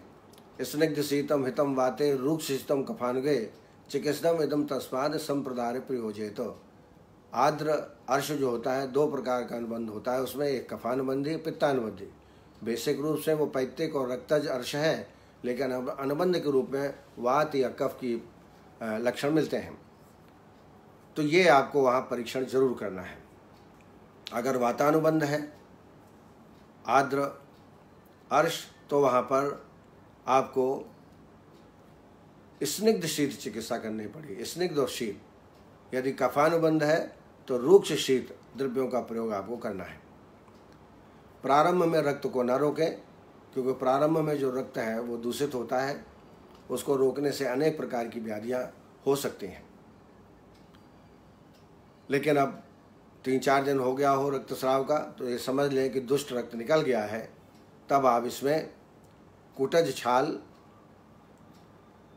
Speaker 1: स्निग्ध शीतम हितम वाते रूक्ष शीतम कफानुगे चिकित्सम इदम तस्माद संप्रदाय प्रयोजित। तो आर्द्र अर्श जो होता है 2 प्रकार का अनुबंध होता है, उसमें एक कफानुबंधी, पित्तानुबंधी। बेसिक रूप से वो पैत्तिक और रक्तज अर्श है, लेकिन अनुबंध के रूप में वात या कफ की लक्षण मिलते हैं। तो ये आपको वहाँ परीक्षण जरूर करना है। अगर वातानुबंध है आर्द्र अर्श तो वहाँ पर आपको स्निग्ध शीत चिकित्सा करनी पड़ेगी, स्निग्ध और शीत। यदि कफानुबंध है तो रूक्ष शीत द्रव्यों का प्रयोग आपको करना है। प्रारंभ में रक्त को न रोकें, क्योंकि प्रारंभ में जो रक्त है वो दूषित होता है, उसको रोकने से अनेक प्रकार की व्याधियाँ हो सकती हैं। लेकिन अब 3-4 दिन हो गया हो रक्तस्राव का, तो ये समझ लें कि दुष्ट रक्त निकल गया है। तब आप इसमें कुटज छाल,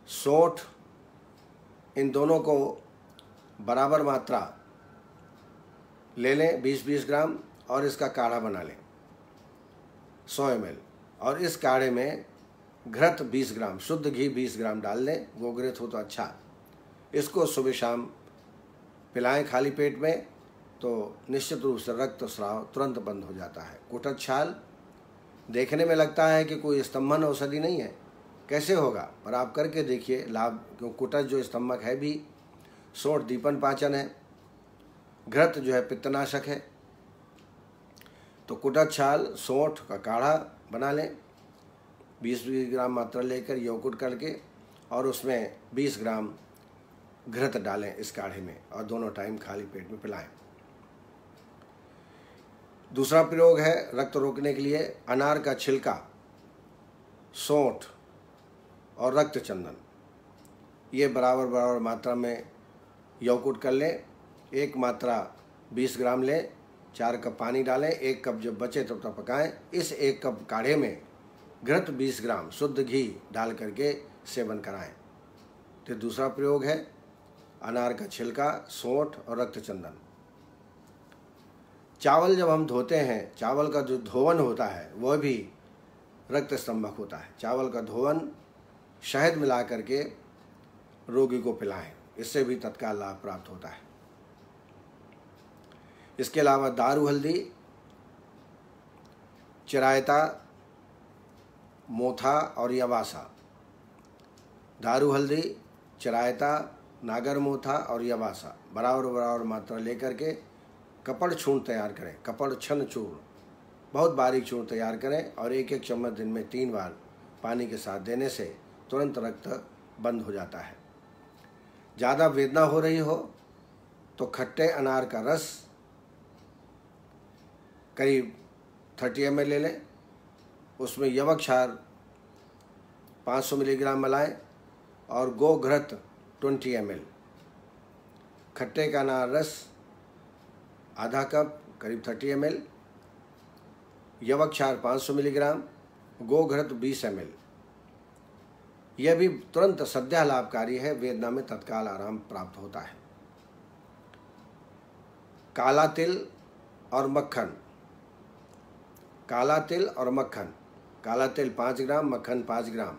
Speaker 1: सौंठ, इन दोनों को बराबर मात्रा ले लें 20-20 ग्राम और इसका काढ़ा बना लें 100 ml। और इस काढ़े में घृत 20 ग्राम, शुद्ध घी 20 ग्राम डाल लें, गोघृत हो तो अच्छा। इसको सुबह शाम पिलाएं खाली पेट में तो निश्चित रूप से रक्तस्राव तुरंत बंद हो जाता है। कुटच छाल देखने में लगता है कि कोई स्तंभन औषधि नहीं है, कैसे होगा, पर आप करके देखिए लाभ। क्यों, कुटच जो स्तंभक है भी, सोंठ दीपन पाचन है, घृत जो है पित्तनाशक है। तो कुटच छाल सोंठ का काढ़ा बना लें, 20-20 ग्राम मात्रा लेकर यौकुट करके, और उसमें 20 ग्राम घृत डालें इस काढ़े में, और दोनों टाइम खाली पेट में पिलाएं। दूसरा प्रयोग है रक्त रोकने के लिए अनार का छिलका, सोंठ और रक्त चंदन, ये बराबर बराबर मात्रा में यौकुट कर लें। एक मात्रा 20 ग्राम लें, 4 कप पानी डालें, 1 कप जब बचे तब तक पकाएं। इस 1 कप काढ़े में घृत 20 ग्राम शुद्ध घी डाल करके सेवन कराएं। तो दूसरा प्रयोग है अनार का छिलका, सोंठ और रक्त चंदन। चावल जब हम धोते हैं, चावल का जो धोवन होता है वह भी रक्त स्तंभक होता है। चावल का धोवन शहद मिला करके रोगी को पिलाएं, इससे भी तत्काल लाभ प्राप्त होता है। इसके अलावा दारू हल्दी, चिरायता, मोथा और यवासा। दारू हल्दी, चिरायता, नागर मोथा और यवासा बराबर बराबर मात्रा लेकर के कपड़ चूर्ण तैयार करें। कपड़ छन चूर्ण, बहुत बारीक चूर्ण तैयार करें, और 1-1 चम्मच दिन में 3 बार पानी के साथ देने से तुरंत रक्त बंद हो जाता है। ज़्यादा वेदना हो रही हो तो खट्टे अनार का रस करीब 30 ml ले लें, उसमें यवक क्षार 500 मिलीग्राम मिलाएं, और गोघृत 20 ml। खट्टे का अनार रस आधा कप करीब 30 ml, यवक क्षार 500 मिलीग्राम, गोघृत 20 ml। यह भी तुरंत सद्यः लाभकारी है, वेदना में तत्काल आराम प्राप्त होता है। काला तिल और मक्खन। काला तिल और मक्खन, काला तिल 5 ग्राम, मक्खन 5 ग्राम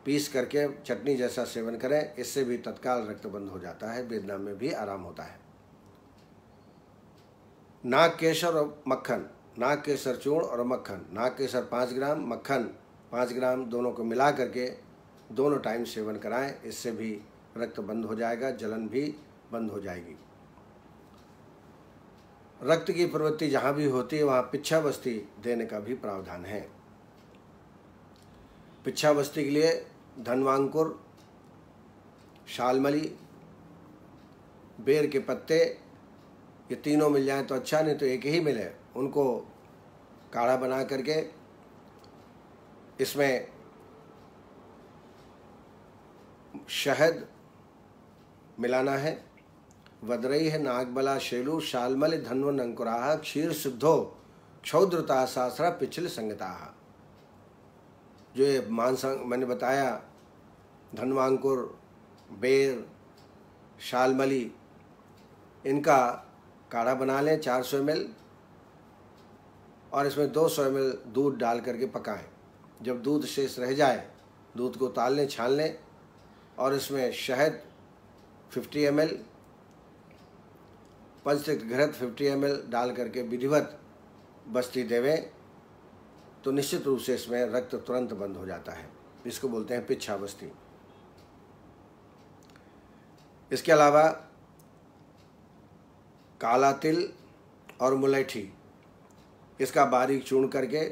Speaker 1: पीस करके चटनी जैसा सेवन करें, इससे भी तत्काल रक्त बंद हो जाता है, वेदना में भी आराम होता है। नाग केसर और मक्खन, नाग केसर चूर्ण और मक्खन, नाग केसर 5 ग्राम, मक्खन 5 ग्राम, दोनों को मिला करके दोनों टाइम सेवन कराएं, इससे भी रक्त बंद हो जाएगा, जलन भी बंद हो जाएगी। रक्त की प्रवृत्ति जहाँ भी होती है वहाँ पिच्छावस्ती देने का भी प्रावधान है। पिच्छावस्ती के लिए धनवांकुर, शालमली, बेर के पत्ते, ये तीनों मिल जाए तो अच्छा, नहीं तो एक ही मिले, उनको काढ़ा बना करके इसमें शहद मिलाना है। वदरई है नागबला शेलु शालमल धन्वन अंकुराह क्षीर सिद्धो क्षौद्रता शास्त्रा पिछल संगता। जो ये मानसंग मैंने बताया, धनवांकुर, बेर, शालमली, इनका काढ़ा बना लें 400 ml, और इसमें 200 ml दूध डाल करके पकाएं। जब दूध शेष रह जाए, दूध को उतार लें, छान लें, और इसमें शहद 50 ml, पंचतिक्त घृत 50 ml डाल करके विधिवत बस्ती देवें, तो निश्चित रूप से इसमें रक्त तुरंत बंद हो जाता है। इसको बोलते हैं पिच्छावस्ती। इसके अलावा काला तिल और मुलैठी, इसका बारीक चूर्ण करके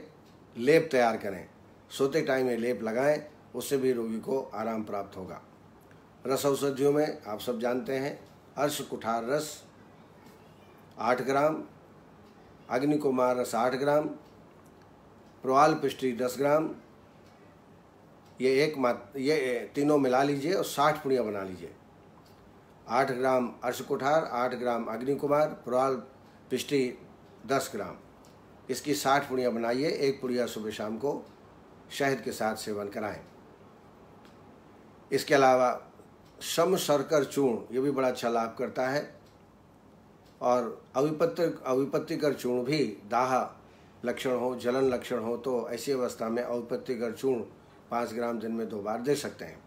Speaker 1: लेप तैयार करें, सोते टाइम ये लेप लगाएं, उससे भी रोगी को आराम प्राप्त होगा। रस औषधियों में आप सब जानते हैं, अर्श कुठार रस 8 ग्राम, अग्निकुमार रस 8 ग्राम, प्रवाल पिष्टी 10 ग्राम, ये तीनों मिला लीजिए और 60 पुड़ियाँ बना लीजिए। 8 ग्राम अर्श कुठार, 8 ग्राम अग्निकुमार, प्रवाल पिष्टी 10 ग्राम, इसकी 60 पुड़ियाँ बनाइए। 1 पुड़िया सुबह शाम को शहद के साथ सेवन कराएं। इसके अलावा शम शर्कर चूर्ण, ये भी बड़ा अच्छा लाभ करता है। और अविपत्तिकर चूर्ण भी, दाह लक्षण हो, जलन लक्षण हो, तो ऐसी अवस्था में अविपत्तिकर चूर्ण 5 ग्राम दिन में 2 बार दे सकते हैं।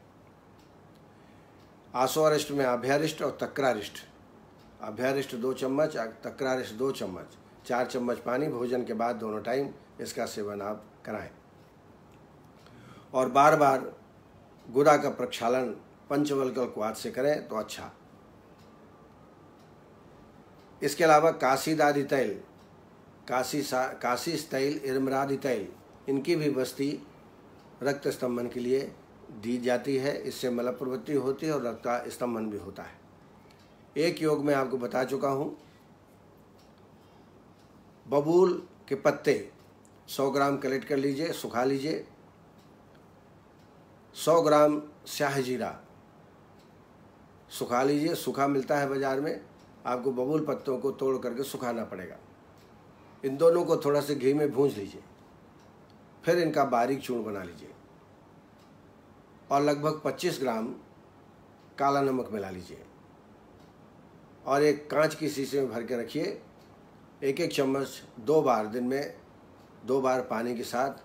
Speaker 1: आसो अरिष्ट में अभ्यारिष्ट और तक्रारिष्ट, अभ्यारिष्ट 2 चम्मच, तक्रारिष्ट 2 चम्मच, 4 चम्मच पानी भोजन के बाद दोनों टाइम इसका सेवन आप कराएं। और बार बार गुदा का प्रक्षालन पंचवल्कल क्वाथ से करें तो अच्छा। इसके अलावा काशीदादि तैल, काशी तैल, इरमरादि तैल, इनकी भी बस्ती रक्त स्तंभन के लिए दी जाती है। इससे मल प्रवृत्ति होती है और रक्त स्तंभन भी होता है। एक योग में आपको बता चुका हूँ। बबूल के पत्ते 100 ग्राम कलेक्ट कर लीजिए, सुखा लीजिए। 100 ग्राम स्याह जीरा सुखा लीजिए, सूखा मिलता है बाज़ार में, आपको बबूल पत्तों को तोड़ करके सुखाना पड़ेगा। इन दोनों को थोड़ा से घी में भूंज लीजिए, फिर इनका बारीक चूर्ण बना लीजिए और लगभग 25 ग्राम काला नमक मिला लीजिए और एक कांच की शीशे में भर के रखिए। 1-1 चम्मच 2 बार, दिन में 2 बार पानी के साथ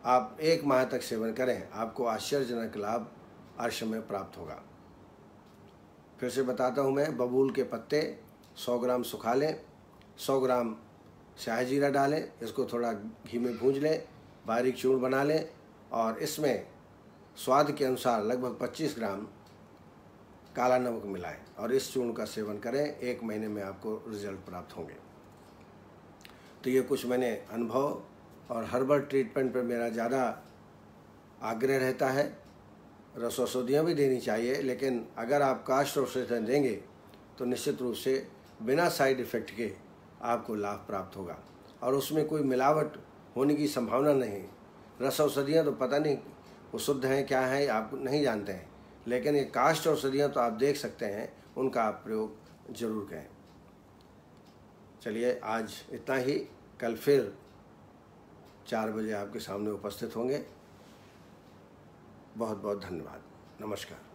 Speaker 1: आप 1 माह तक सेवन करें, आपको आश्चर्यजनक लाभ अर्श में प्राप्त होगा। फिर से बताता हूँ मैं। बबूल के पत्ते 100 ग्राम सुखा लें, 100 ग्राम स्याह जीरा डालें, इसको थोड़ा घी में भूंज लें, बारीक चूर्ण बना लें और इसमें स्वाद के अनुसार लगभग 25 ग्राम काला नमक मिलाएं और इस चूर्ण का सेवन करें। 1 महीने में आपको रिजल्ट प्राप्त होंगे। तो ये कुछ मैंने अनुभव, और हर्बल ट्रीटमेंट पर मेरा ज़्यादा आग्रह रहता है। रस औषधियाँ भी देनी चाहिए, लेकिन अगर आप काष्ठ औषधि देंगे तो निश्चित रूप से बिना साइड इफ़ेक्ट के आपको लाभ प्राप्त होगा और उसमें कोई मिलावट होने की संभावना नहीं। रस औषधियाँ तो पता नहीं वो शुद्ध हैं क्या है, आप नहीं जानते हैं, लेकिन ये काष्ठ औषधियाँ तो आप देख सकते हैं, उनका आप प्रयोग जरूर करें। चलिए आज इतना ही। कल फिर 4 बजे आपके सामने उपस्थित होंगे। बहुत बहुत धन्यवाद। नमस्कार।